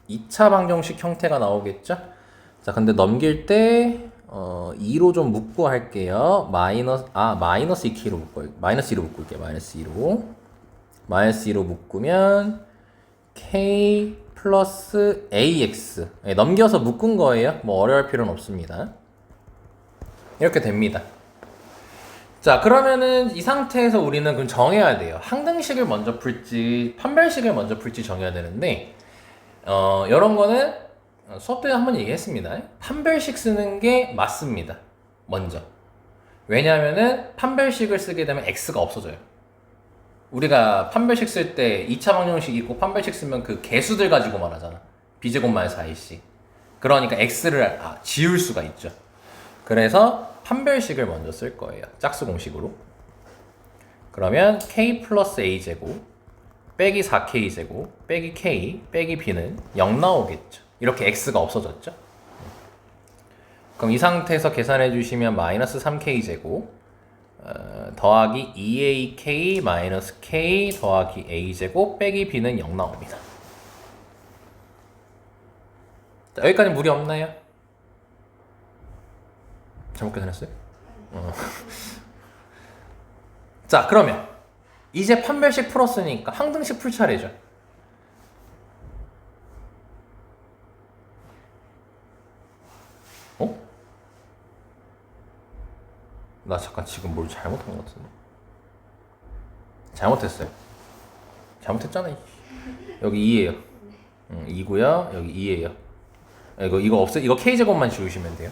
2차 방정식 형태가 나오겠죠. 자 근데 넘길 때 2로 좀 묶고 할게요. 마이너스 2k로 묶어요. 마이너스 2로 묶을게요. 마이너스 2로. 마이너스 2로 묶으면 k 플러스 ax. 네, 넘겨서 묶은 거예요. 뭐 어려울 필요는 없습니다. 이렇게 됩니다. 자, 그러면은 이 상태에서 우리는 그럼 정해야 돼요. 항등식을 먼저 풀지 판별식을 먼저 풀지 정해야 되는데 이런 거는 수업 때 한번 얘기했습니다. 판별식 쓰는 게 맞습니다. 먼저. 왜냐하면은 판별식을 쓰게 되면 x가 없어져요. 우리가 판별식 쓸 때 2차 방정식 있고 판별식 쓰면 그 개수들 가지고 말하잖아. b제곱 마이너스 ic. 그러니까 x를 지울 수가 있죠. 그래서 판별식을 먼저 쓸 거예요. 짝수 공식으로. 그러면 k 플러스 a제곱 빼기 4k제곱 빼기 k 빼기 b는 0 나오겠죠. 이렇게 x가 없어졌죠. 그럼 이 상태에서 계산해 주시면 마이너스 3k제곱 더하기 2ak 마이너스 k 더하기 a제곱 빼기 b는 0 나옵니다. 자, 여기까지 무리 없나요? 잘못 계산했어요? 자, 그러면 이제 판별식 풀었으니까 항등식 풀 차례죠. 어? 나 잠깐 지금 뭘 잘못한 것 같은데. 잘못했어요. 잘못했잖아. 여기 2예요. 2고요. 여기 2예요. 이거 k제곱만 지우시면 돼요.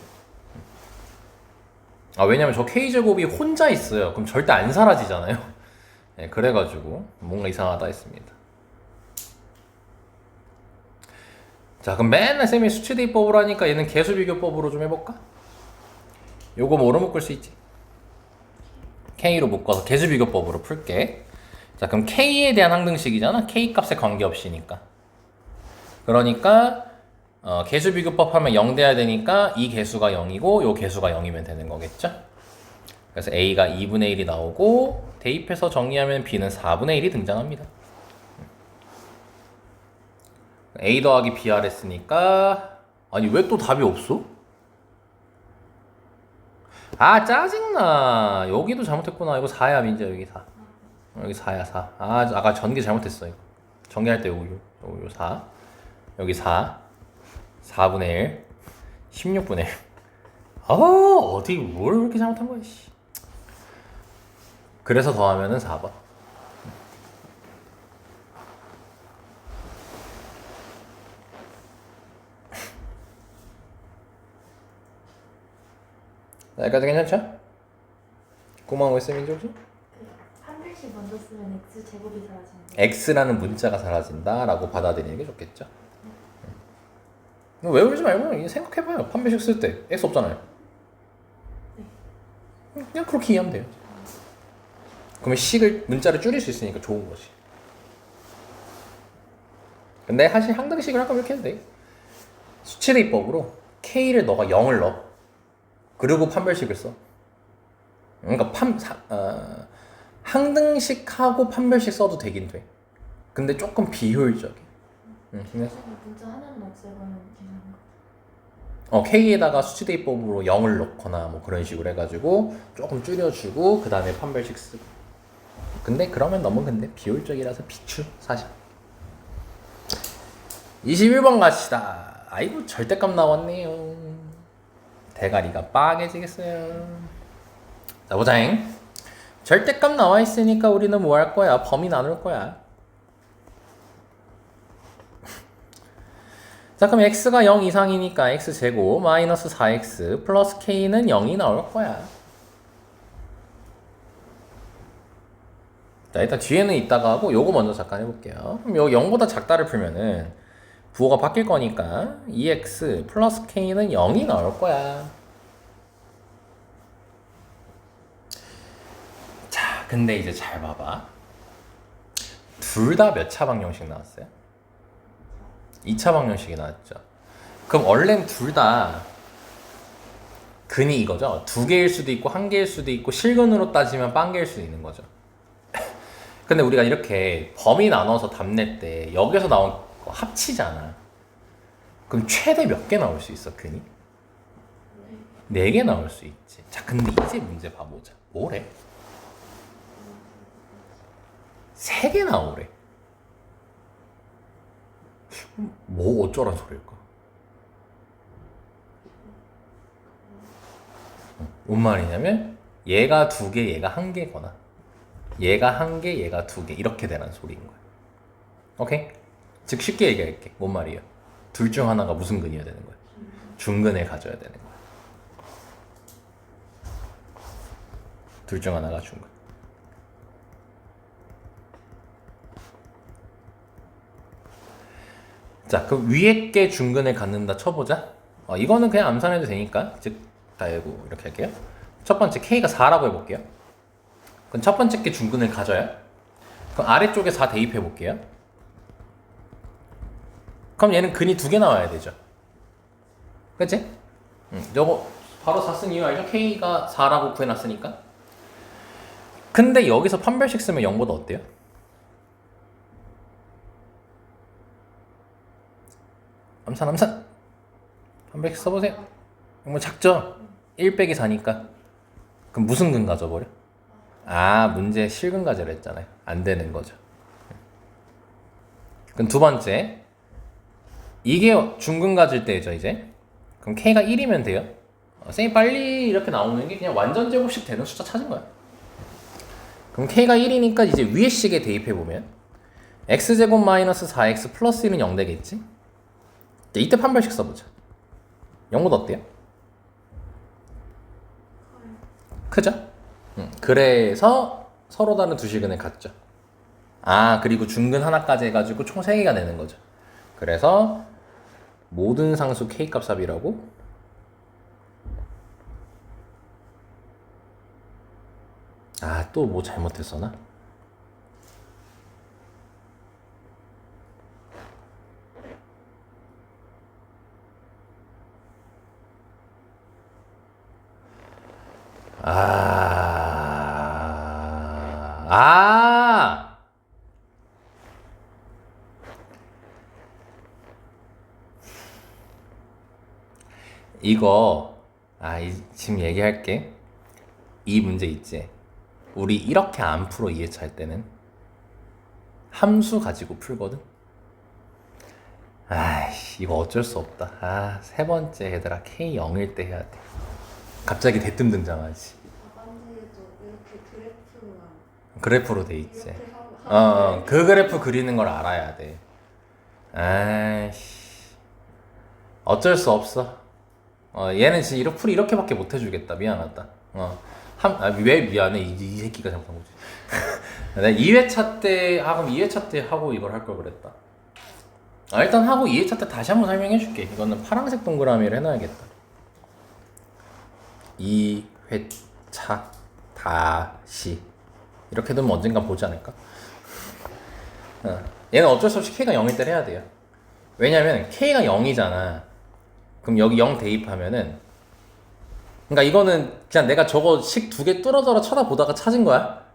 왜냐면 저 k제곱이 혼자 있어요. 그럼 절대 안 사라지잖아요. 네, 그래가지고 뭔가 이상하다 했습니다. 자, 그럼 맨날 쌤이 수치대입법을 하니까 얘는 개수비교법으로 좀 해볼까? 요거 뭐로 묶을 수 있지? k로 묶어서 개수비교법으로 풀게. 자, 그럼 k에 대한 항등식이잖아. k 값에 관계없이니까. 그러니까 개수비교법 하면 0 돼야 되니까 이 개수가 0이고 요 개수가 0이면 되는 거겠죠? 그래서 a가 2분의 1이 나오고 대입해서 정리하면 b는 4분의 1이 등장합니다. a 더하기 br 했으니까 아니 왜 또 답이 없어? 짜증나. 여기도 잘못했구나. 이거 4야 민재. 여기 4. 여기 4야 4. 아까 전개 잘못했어. 이거 전개할 때 요 4. 여기 4. 4분의 1, 16분의 1. 어디 뭘 그렇게 잘못한 거야, 씨. 그래서 더하면은 4번. 여기까지 괜찮죠? 고마운 거 있으면 혹시? 판별식 먼저 쓰면 x제곱이 사라지는 거. x라는 문자가 사라진다라고 받아들이는 게 좋겠죠? 외우지 말고 생각해봐요. 판별식 쓸 때 x 없잖아요. 그냥 그렇게 이해하면 돼요. 그러면 문자를 줄일 수 있으니까 좋은 거지. 근데 사실 항등식을 할 거면 이렇게 해도 돼. 수치대입법으로 k를 너가 0을 넣어. 그리고 판별식을 써. 그러니까 항등식하고 판별식 써도 되긴 돼. 근데 조금 비효율적이야. 문자 하나는 없애면 괜찮은 거. k에다가 수치대입법으로 0을 넣거나 뭐 그런 식으로 해가지고 조금 줄여주고 그 다음에 판별식 쓰고. 근데 그러면 너무 비효율적이라서 비추 사실. 21번 갑시다. 아이고 절대값 나왔네요. 대가리가 빠개지겠어요. 자, 보자잉. 절대값 나와 있으니까 우리는 뭐 할 거야? 범위 나눌 거야. 자, 그럼 x가 0 이상이니까 x제곱 마이너스 4x 플러스 k는 0이 나올 거야. 자, 일단 뒤에는 이따가 하고 요거 먼저 잠깐 해볼게요. 그럼 요 0보다 작다를 풀면은 부호가 바뀔 거니까 2x 플러스 k는 0이 나올 거야. 자, 근데 이제 잘 봐봐. 둘 다 몇 차 방정식 나왔어요? 2차 방정식이 나왔죠. 그럼 원래는 둘 다 근이 이거죠. 2개일 수도 있고 1개일 수도 있고 실근으로 따지면 빵개일 수도 있는 거죠. 근데 우리가 이렇게 범위 나눠서 답 낼 때 여기서 나온 거 합치잖아. 그럼 최대 몇 개 나올 수 있어, 근이? 4개 나올 수 있지. 자, 근데 이제 문제 봐보자. 뭐래? 3개 나오래. 뭐 어쩌란 소리일까? 뭔 말이냐면 얘가 2개, 얘가 1개거나 얘가 1개, 얘가 2개 이렇게 되는 소리인 거야. 오케이? 즉 쉽게 얘기할게. 뭔 말이야? 둘 중 하나가 무슨 근이어야 되는 거야? 중근을 가져야 되는 거야. 둘 중 하나가 중근. 자, 그럼 위에 게 중근을 갖는다 쳐보자. 이거는 그냥 암산해도 되니까 즉 다이고 이렇게 할게요. 첫 번째 K가 4라고 해볼게요. 그럼 첫 번째 게 중근을 가져요. 그럼 아래쪽에 4 대입해 볼게요. 그럼 얘는 근이 2개 나와야 되죠. 그치? 요거 바로 4 쓴 이유 알죠? K가 4라고 구해놨으니까. 근데 여기서 판별식 쓰면 0보다 어때요? 암산 판별식 써보세요. 뭐 작죠? 1 빼기 4니까. 그럼 무슨 근 가져버려? 문제 실근 가져라 했잖아요. 안 되는 거죠. 그럼 두 번째, 이게 중근 가질 때죠 이제. 그럼 K가 1이면 돼요. 쌤이 빨리 이렇게 나오는 게 그냥 완전 제곱식 되는 숫자 찾은 거야. 그럼 K가 1이니까 이제 위에 식에 대입해보면 x제곱 마이너스 4x 플러스 1은 0 되겠지? 이때 판별식 써보자. 0보다 어때요? 크죠? 그래서 서로 다른 두 식근을 갖죠. 그리고 중근 하나까지 해가지고 총 3개가 되는 거죠. 그래서 모든 상수 K값 삽이라고 또 뭐 잘못했어나? 이거 지금 얘기할게. 이 문제 있지? 우리 이렇게 안 풀어 2회차 할 때는 함수 가지고 풀거든? 이거 어쩔 수 없다. 세 번째 얘들아 K 0일 때 해야 돼. 갑자기 대뜸 등장하지. 반지에도 이렇게 그래프로 돼 있지. 이렇게 하고 그 그래프 그리는 걸 알아야 돼. 어쩔 수 없어. 얘는 진짜 이렇게밖에 못 해주겠다. 미안하다. 왜 미안해? 이 새끼가 잘못한 거지. 내가 2회차 때 그럼 2회차 때 하고 이걸 할 걸 그랬다. 일단 하고 2회차 때 다시 한번 설명해 줄게. 이거는 파란색 동그라미를 해놔야겠다. 2회차 다시 이렇게 되면 언젠가 보지 않을까? 얘는 어쩔 수 없이 K가 0일 때 해야 돼요. 왜냐면 K가 0이잖아. 그럼 여기 0 대입하면은, 그러니까 이거는 그냥 내가 저거 식 2개 뚫어져라 쳐다보다가 찾은 거야.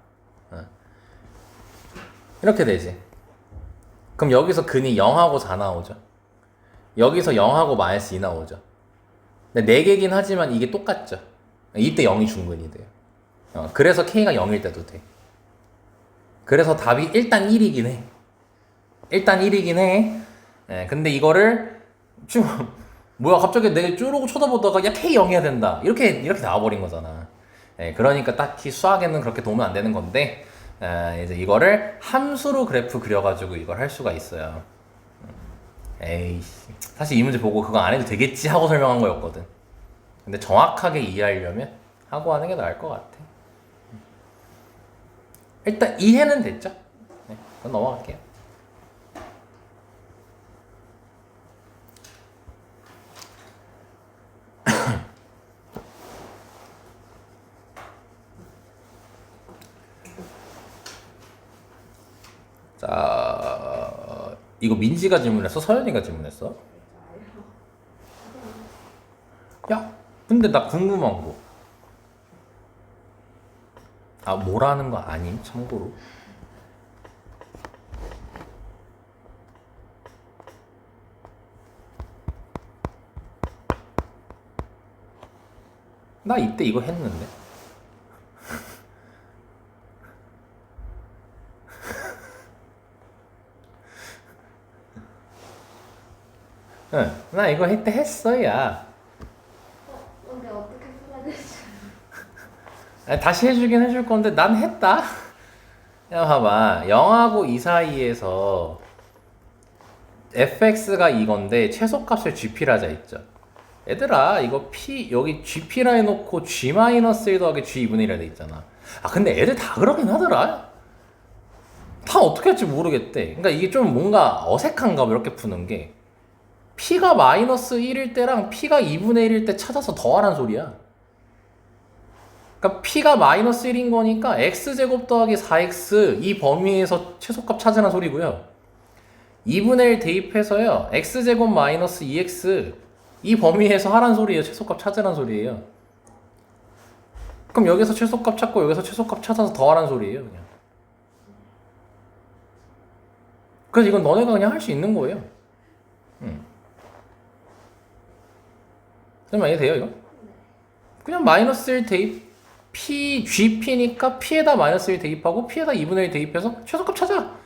이렇게 되지. 그럼 여기서 근이 0하고 4 나오죠. 여기서 0하고 마이너스 2 나오죠. 근데 4개긴 하지만 이게 똑같죠. 이때 0이 중근이 돼요. 그래서 K가 0일 때도 돼. 그래서 답이 일단 1이긴 해. 근데 이거를 지금 뭐야 갑자기 내가 쪼르고 쳐다보다가 야 K 0 해야 된다 이렇게 나와버린 거잖아. 그러니까 딱히 수학에는 그렇게 도움은 안 되는 건데 이제 이거를 함수로 그래프 그려가지고 이걸 할 수가 있어요. 사실 이 문제 보고 그거 안 해도 되겠지 하고 설명한 거였거든. 근데 정확하게 이해하려면 하고 하는 게 나을 것 같아. 일단 이해는 됐죠? 그럼 넘어갈게요. 자, 이거 민지가 질문했어? 서연이가 질문했어? 야, 근데 나 궁금한 거. 뭐라는 거 아님? 참고로. 나 이때 이거 했는데. 응, 나 이거 이때 했어, 야. 근데 어떻게 풀어야 되지? 아니, 다시 해주긴 해줄 건데 난 했다. 야, 봐봐. 0하고 2 사이에서 fx가 이건데 최소값을 gp라 하자 있죠. 얘들아, 이거 p 여기 gp라 해놓고 g-1 더하기 g2분의 1이 돼 있잖아. 아, 근데 애들 다 그러긴 하더라. 다 어떻게 할지 모르겠대. 그러니까 이게 좀 뭔가 어색한가 봐, 이렇게 푸는 게. p가 마이너스 1일 때랑 p가 2분의 1일 때 찾아서 더하란 소리야. 그러니까 p가 마이너스 1인 거니까 x제곱 더하기 4x 이 범위에서 최소값 찾으란 소리고요. 2분의 1 대입해서요, x제곱 마이너스 2x 이 범위에서 하란 소리예요. 최소값 찾으란 소리예요. 그럼 여기서 최소값 찾고 여기서 최소값 찾아서 더하란 소리예요, 그냥. 그래서 이건 너네가 그냥 할 수 있는 거예요. 설마 이해돼요, 이거? 그냥 마이너스 1 대입, p, gp니까 p에다 마이너스 1 대입하고 p에다 2분의 1 대입해서 최소값 찾아!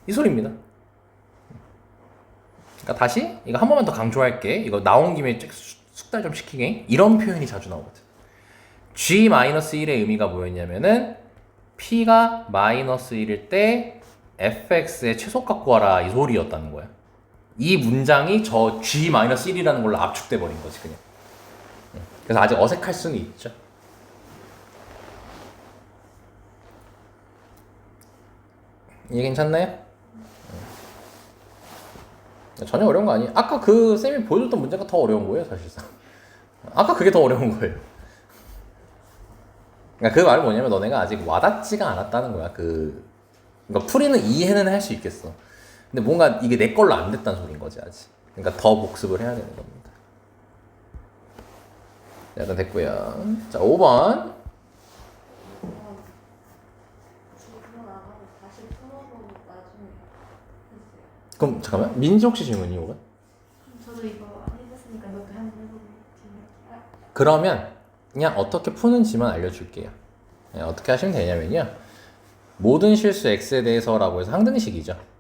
이 소리입니다. 그러니까 다시 이거 한 번만 더 강조할게. 이거 나온 김에 숙달 좀 시키게. 이런 표현이 자주 나오거든. g-1의 의미가 뭐였냐면은 p가 마이너스 1일 때 fx의 최소값 구하라 이 소리였다는 거야. 이 문장이 저 g-1이라는 걸로 압축돼 버린 거지, 그냥. 그래서 아직 어색할 수는 있죠. 이해 괜찮나요? 전혀 어려운 거 아니에요. 아까 그 쌤이 보여줬던 문제가 더 어려운 거예요, 사실상. 아까 그게 더 어려운 거예요. 그러니까 그 말은 뭐냐면 너네가 아직 와닿지가 않았다는 거야. 그러니까 풀이는 이해는 할 수 있겠어. 근데 뭔가 이게 내 걸로 안 됐다는 소린 거지, 아직. 그러니까 더 복습을 해야 되는 겁니다. 자, 일단 됐고요. 자, 5번. 질문 안 하고 다시 풀어보고 나중에 했어요. 그럼 잠깐만. 민지 혹시 질문이 5번? 저도 이거 안 해봤으니까 이것도 한번 해보고 질문. 그러면 그냥 어떻게 푸는지만 알려줄게요. 네, 어떻게 하시면 되냐면요. 모든 실수 x에 대해서라고 해서 항등식이죠.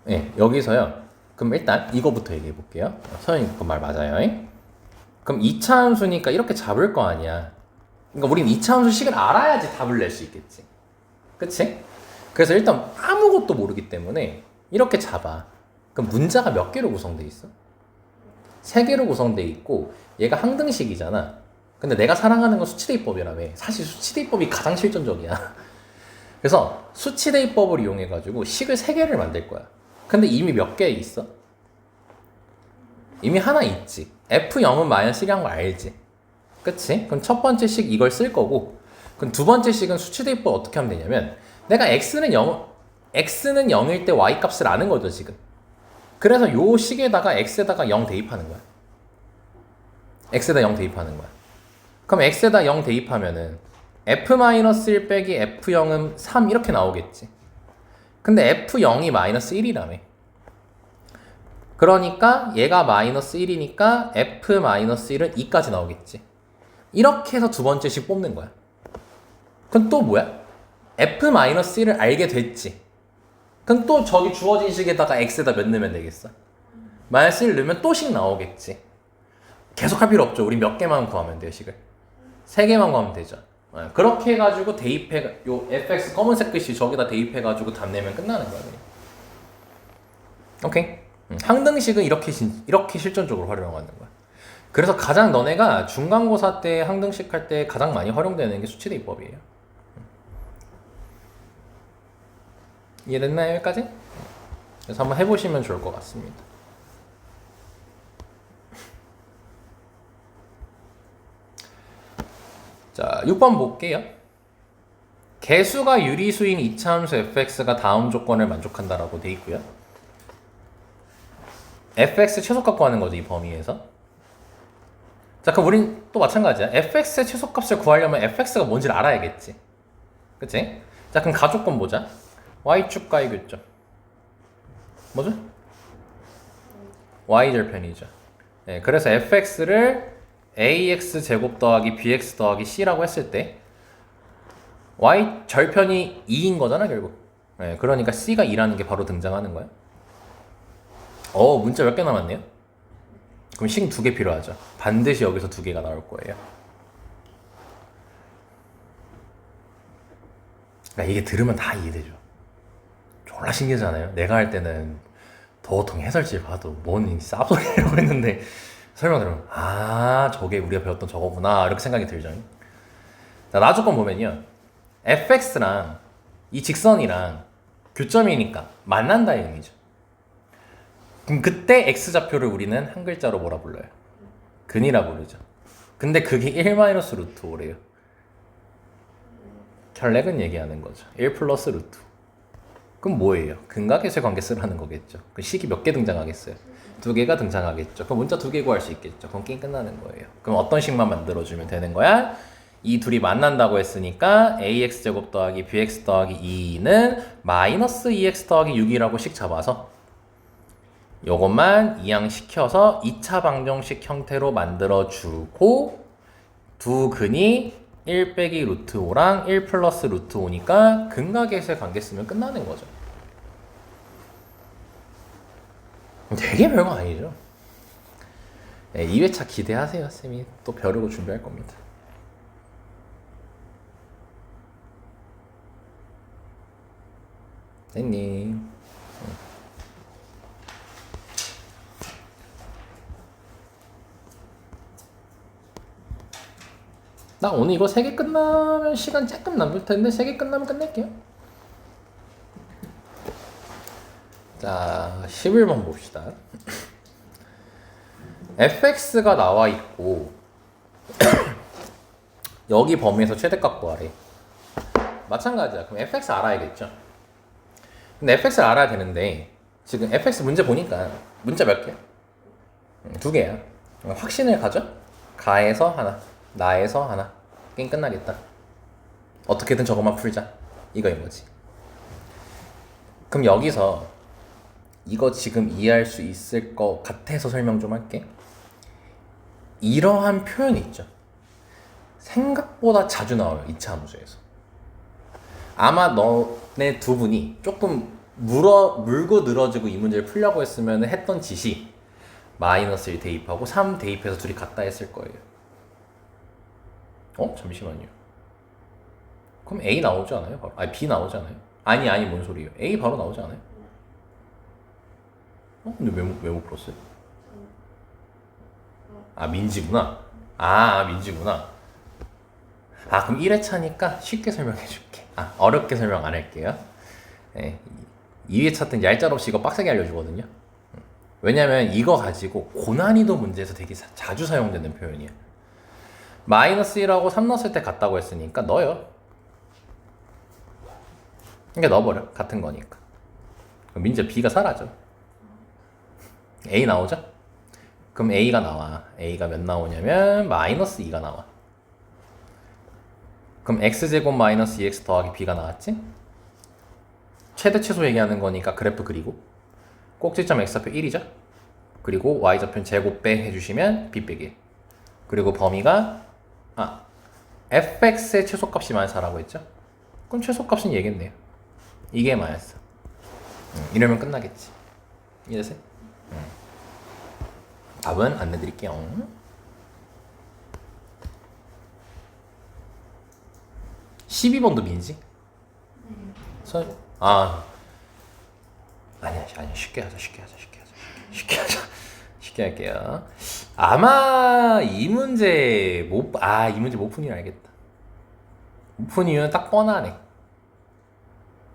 네, 여기서요. 그럼 일단 이거부터 얘기해 볼게요. 서현이 그 말 맞아요. 그럼 2차 함수니까 이렇게 잡을 거 아니야. 그러니까 우린 2차 함수식을 알아야지 답을 낼 수 있겠지. 그치? 그래서 일단 아무것도 모르기 때문에 이렇게 잡아. 그럼 문자가 몇 개로 구성돼 있어? 3개로 구성돼 있고 얘가 항등식이잖아. 근데 내가 사랑하는 건 수치대입법이라며. 사실 수치대입법이 가장 실전적이야. 그래서 수치대입법을 이용해가지고 식을 3개를 만들 거야. 근데 이미 몇 개 있어? 이미 하나 있지. F0은 마이너스 1이란 거 알지? 그치? 그럼 첫 번째 식 이걸 쓸 거고, 그럼 두 번째 식은 수치대입법 어떻게 하면 되냐면, 내가 x는 0일 때 y 값을 아는 거죠, 지금. 그래서 요 식에다가 x에다가 0 대입하는 거야. x에다 0 대입하는 거야. 그럼 x에다 0 대입하면은 f-1 빼기 f0은 3 이렇게 나오겠지. 근데 f0이 마이너스 1이라며. 그러니까 얘가 마이너스 1이니까 f-1은 2까지 나오겠지. 이렇게 해서 두 번째 식 뽑는 거야. 그럼 또 뭐야? f-1을 알게 됐지. 그럼 또 저기 주어진 식에다가 x에다 몇 넣으면 되겠어? 마이너스 1 넣으면 또 식 나오겠지. 계속 할 필요 없죠. 우리 몇 개만 구하면 돼요, 식을. 3개만 구하면 되죠. 그렇게 해가지고 대입해, 요 fx 검은색 글씨 저기다 대입해가지고 답 내면 끝나는 거야. 그냥. 오케이. 항등식은 이렇게 실전적으로 활용하는 거야. 그래서 가장 너네가 중간고사 때 항등식 할 때 가장 많이 활용되는 게 수치대입법이에요. 이해됐나요, 여기까지? 그래서 한번 해보시면 좋을 것 같습니다. 자, 6번 볼게요. 개수가 유리수인 이차함수 fx가 다음 조건을 만족한다라고 돼 있고요. fx 최소값 구하는 거죠, 이 범위에서. 자, 그럼 우린 또 마찬가지야. fx의 최소값을 구하려면 fx가 뭔지를 알아야겠지. 그치? 자, 그럼 가조건 보자. y축 가이교점. 뭐죠? y절편이죠. 네, 그래서 fx를 ax 제곱 더하기 bx 더하기 c라고 했을 때 y 절편이 2인 거잖아, 결국. 네, 그러니까 c가 2라는 게 바로 등장하는 거야. 문자 몇 개 남았네요? 그럼 식 2개 필요하죠. 반드시 여기서 2개가 나올 거예요. 그러니까 이게 들으면 다 이해되죠. 졸라 신기하잖아요. 내가 할 때는 도통 해설지 봐도 뭔 쌉소리라고 했는데 설명 들으면 저게 우리가 배웠던 저거구나 이렇게 생각이 들죠. 자, 나조건 보면요. fx랑 이 직선이랑 교점이니까 만난다 이 의미죠. 그럼 그때 x좌표를 우리는 한 글자로 뭐라 불러요? 근이라 부르죠. 근데 그게 1 마이너스 루트 5래요. 결례근 얘기하는 거죠. 1 플러스 루트 5. 그럼 뭐예요? 근과 계수의 관계 쓰라는 거겠죠. 그 식이 몇 개 등장하겠어요? 2개가 등장하겠죠. 그럼 문자 2개 구할 수 있겠죠. 그럼 게임 끝나는 거예요. 그럼 어떤 식만 만들어주면 되는 거야? 이 둘이 만난다고 했으니까 ax제곱 더하기 bx 더하기 2는 마이너스 2x 더하기 6이라고 식 잡아서 요것만 이항시켜서 2차 방정식 형태로 만들어주고 두 근이 1 빼기 루트 5랑 1 플러스 루트 5니까 근과 계수의 관계 쓰면 끝나는 거죠. 되게 별거 아니죠. 네, 2회차 기대하세요. 쌤이 또 벼르고 준비할 겁니다. 쌤님. 나 오늘 이거 3개 끝나면 시간 조금 남을 텐데 3개 끝나면 끝낼게요. 자, 11번 봅시다. fx가 나와 있고 여기 범위에서 최대값 구하래. 마찬가지야. 그럼 fx 알아야겠죠. 근데 fx를 알아야 되는데 지금 fx 문제 보니까 문자 몇 개? 2개야. 확신을 가져? 가에서 하나, 나에서 하나. 게임 끝나겠다. 어떻게든 저것만 풀자. 이거인 거지. 그럼 여기서 이거 지금 이해할 수 있을 것 같아서 설명 좀 할게. 이러한 표현이 있죠. 생각보다 자주 나와요. 2차 함수에서. 아마 너네 두 분이 조금 물고 늘어지고 이 문제를 풀려고 했으면 했던 짓이 마이너스 1 대입하고 3 대입해서 둘이 같다 했을 거예요. 잠시만요. 그럼 A 나오지 않아요? 바로? 아니 B 나오지 않아요? 아니 뭔 소리예요? A 바로 나오지 않아요? 근데 왜 못 풀었어요? 민지구나. 민지구나. 그럼 1회차니까 쉽게 설명해 줄게. 어렵게 설명 안 할게요. 네, 2회차 때는 얄짤없이 이거 빡세게 알려주거든요. 왜냐면 이거 가지고 고난이도 문제에서 되게 자주 사용되는 표현이야. 마이너스 1하고 3 넣었을 때 같다고 했으니까 넣어요. 그러니까 넣어버려. 같은 거니까. 그럼 민지 B가 사라져. A 나오죠? 그럼 A가 나와. A가 몇 나오냐면 마이너스 2가 나와. 그럼 X제곱 마이너스 2X 더하기 B가 나왔지? 최대 최소 얘기하는 거니까 그래프 그리고 꼭지점 X좌표 1이죠? 그리고 Y좌표 제곱 빼 해주시면 B 빼기 1. 그리고 범위가 fx의 최소값이 마이너스라고 했죠? 그럼 최소값은 얘겠네요. 이게 마이너스. 이러면 끝나겠지. 이해되세요? 답은 안 내드릴게요. 12번도 민지? 아니야 쉽게 하자. 쉽게 할게요. 아마 이 문제 못 푼 이유 알겠다. 못 푼 이유는 딱 뻔하네.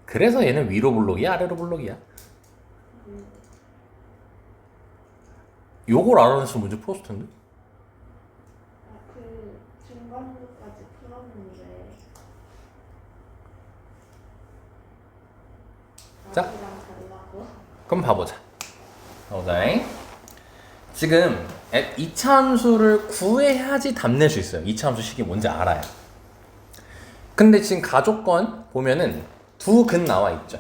그래서 얘는 위로 블록이야 아래로 블록이야? 요걸 알아내서 문제 풀었을 텐데. 그 중간부까지 풀었는데 자. 나랑 달라고? 그럼 봐보자. 지금 2차 함수를 구해야지 답 낼 수 있어요. 2차 함수 식이 뭔지 알아야. 근데 지금 가족건 보면은 두 근 나와 있죠.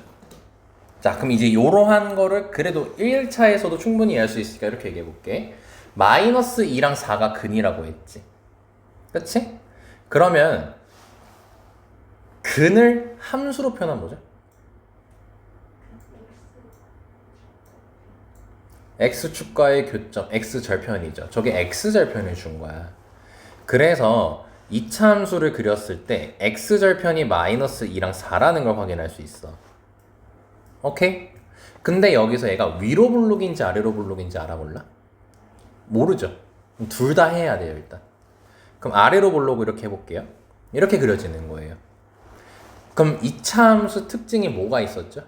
자, 그럼 이제 이러한 거를 그래도 1차에서도 충분히 이해할 수 있으니까 이렇게 얘기해 볼게. 마이너스 2랑 4가 근이라고 했지. 그치? 그러면 근을 함수로 표현하면 뭐죠? x축과의 교점, x절편이죠. 저게 x절편을 준 거야. 그래서 이차함수를 그렸을 때 x절편이 마이너스 2랑 4라는 걸 확인할 수 있어. 오케이? 근데 여기서 얘가 위로 볼록인지 아래로 볼록인지 알아볼라? 모르죠. 둘 다 해야 돼요, 일단. 그럼 아래로 볼록 이렇게 해볼게요. 이렇게 그려지는 거예요. 그럼 이차함수 특징이 뭐가 있었죠?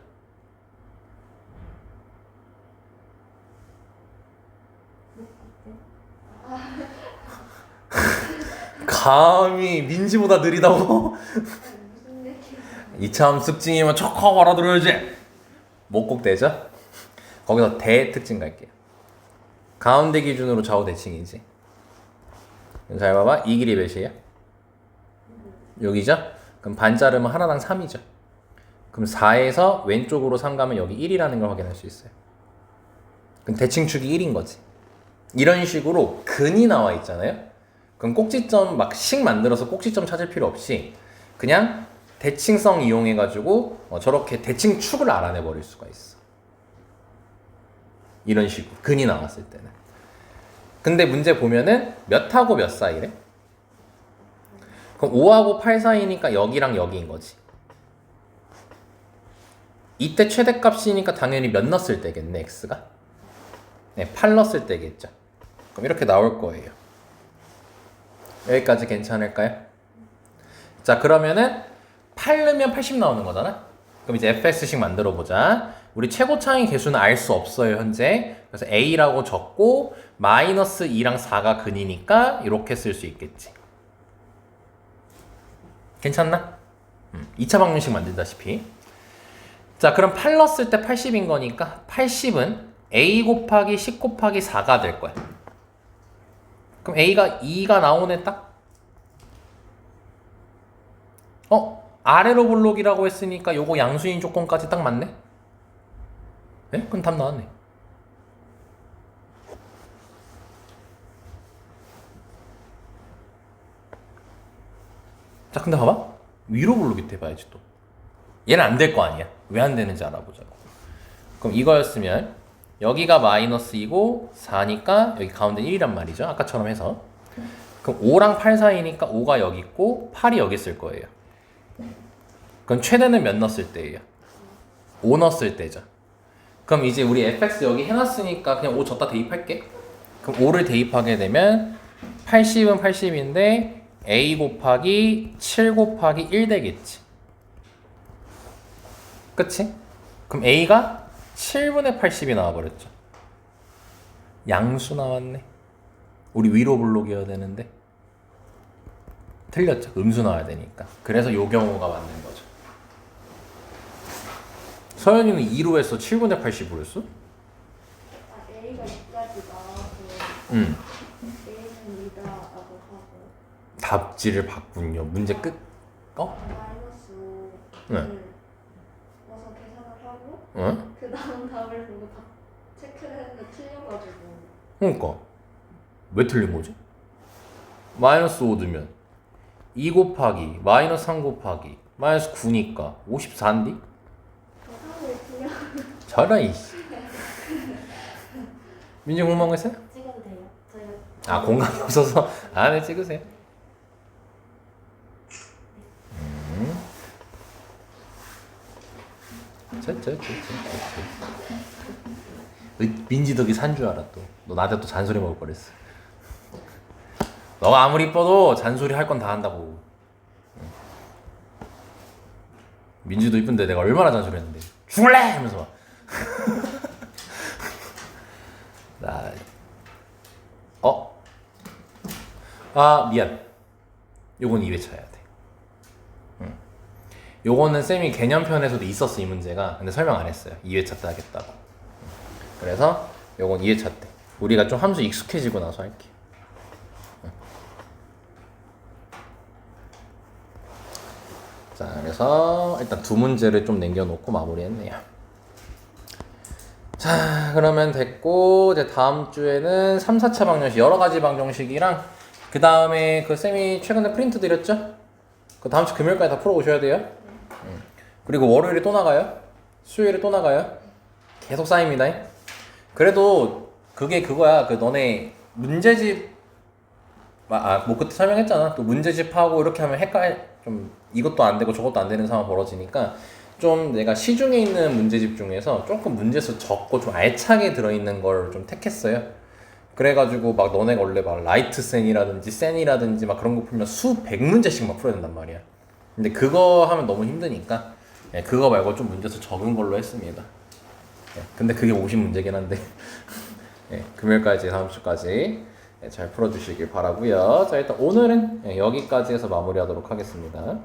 감히 민지보다 느리다고? 무슨 얘기? 이차함수 특징이면 척하고 알아들어야지. 목곡대죠? 거기서 대 특징 갈게요. 가운데 기준으로 좌우 대칭이지. 잘 봐봐. 이 길이 몇이에요? 여기죠? 그럼 반 자르면 하나당 3이죠. 그럼 4에서 왼쪽으로 3 가면 여기 1이라는 걸 확인할 수 있어요. 그럼 대칭축이 1인 거지. 이런 식으로 근이 나와 있잖아요. 그럼 꼭지점 막 식 만들어서 꼭지점 찾을 필요 없이 그냥 대칭성 이용해가지고 저렇게 대칭축을 알아내 버릴 수가 있어. 이런 식으로 근이 나왔을 때는. 근데 문제 보면은 몇하고 몇 사이래? 그럼 5하고 8 사이니까 여기랑 여기인 거지. 이때 최대값이니까 당연히 몇 넣었을 때겠네, x가? 네, 8 넣었을 때겠죠. 그럼 이렇게 나올 거예요. 여기까지 괜찮을까요? 자, 그러면은 8 넣으면 80 나오는 거잖아? 그럼 이제 fx식 만들어 보자. 우리 최고차의 개수는 알 수 없어요, 현재. 그래서 a라고 적고 마이너스 2랑 4가 근이니까 이렇게 쓸 수 있겠지. 괜찮나? 2차 방정식 만들다시피. 자, 그럼 8 넣었을 때 80인 거니까 80은 a 곱하기 10 곱하기 4가 될 거야. 그럼 a가 2가 나오네 딱? 아래로 볼록이라고 했으니까 요거 양수인 조건까지 딱 맞네? 네? 그럼 답 나왔네. 자, 근데 봐봐. 위로 볼록이 돼봐야지 또. 얘는 안 될 거 아니야. 왜 안 되는지 알아보자고. 그럼 이거였으면 여기가 마이너스 2고 4니까 여기 가운데 1이란 말이죠. 아까처럼 해서. 그럼 5랑 8 사이니까 5가 여기 있고 8이 여기 있을 거예요. 그럼 최대는 몇 넣었을 때예요? 5 넣었을 때죠. 그럼 이제 우리 fx 여기 해놨으니까 그냥 5 줬다 대입할게. 그럼 5를 대입하게 되면 80은 80인데 a 곱하기 7 곱하기 1 되겠지. 그치? 그럼 a가 7분의 80이 나와버렸죠. 양수 나왔네. 우리 위로 볼록이어야 되는데 틀렸죠. 음수 나와야 되니까. 그래서 요 경우가 맞는 거죠. 서현이는 2로 했어? 7분의 80으로 했어? A가 2까지 나와서 응. A는 2다라고 하고 답지를 바꾼요. 문제 끝. 마이너스 5를 네. 넣어서 계산을 하고 응? 그 다음 답을 보고 다 체크를 했는데 틀려가지고 그러니까 왜 틀린 거지? 마이너스 5 넣으면 2 곱하기 마이너스 3 곱하기 마이너스 9니까 54인데? 계산을 그냥 저런 이씨. 민지 공부한 거 있어요? 찍어도 돼요? 저희가 아, 공간이 없어서 안에 찍으세요. 민지 덕이 산 줄 알아 또. 너 나한테 또 잔소리 먹을 뻔했어. 너가 아무리 이뻐도 잔소리 할 건 다 한다고. 민지도 이쁜데 내가 얼마나 잔소리 했는데 죽을래! 하면서 막. 나 미안. 요건 2회차 해야 돼. 요거는 쌤이 개념편에서도 있었어, 이 문제가. 근데 설명 안 했어요. 2회차 때 하겠다고. 그래서 요건 2회차 때. 우리가 좀 함수 익숙해지고 나서 할게. 자, 그래서 일단 두 문제를 좀 남겨놓고 마무리했네요. 자, 그러면 됐고, 이제 다음 주에는 3, 4차 방정식, 여러 가지 방정식이랑, 그 다음에 그 쌤이 최근에 프린트 드렸죠? 그 다음 주 금요일까지 다 풀어오셔야 돼요. 그리고 월요일에 또 나가요. 수요일에 또 나가요. 계속 쌓입니다. 그래도 그게 그거야. 그 너네 문제집 뭐 그때 설명했잖아. 또 문제집 하고 이렇게 하면 좀 이것도 안 되고 저것도 안 되는 상황 벌어지니까 좀 내가 시중에 있는 문제집 중에서 조금 문제수 적고 좀 알차게 들어있는 걸 좀 택했어요. 그래가지고 막 너네가 원래 막 라이트 센이라든지 센이라든지 막 그런 거 풀면 수백 문제씩 막 풀어야 된단 말이야. 근데 그거 하면 너무 힘드니까 그거 말고 좀 문제수 적은 걸로 했습니다. 근데 그게 50문제긴 한데 금요일까지 다음 주까지 잘 풀어주시길 바라고요. 자 일단 오늘은 여기까지 해서 마무리하도록 하겠습니다.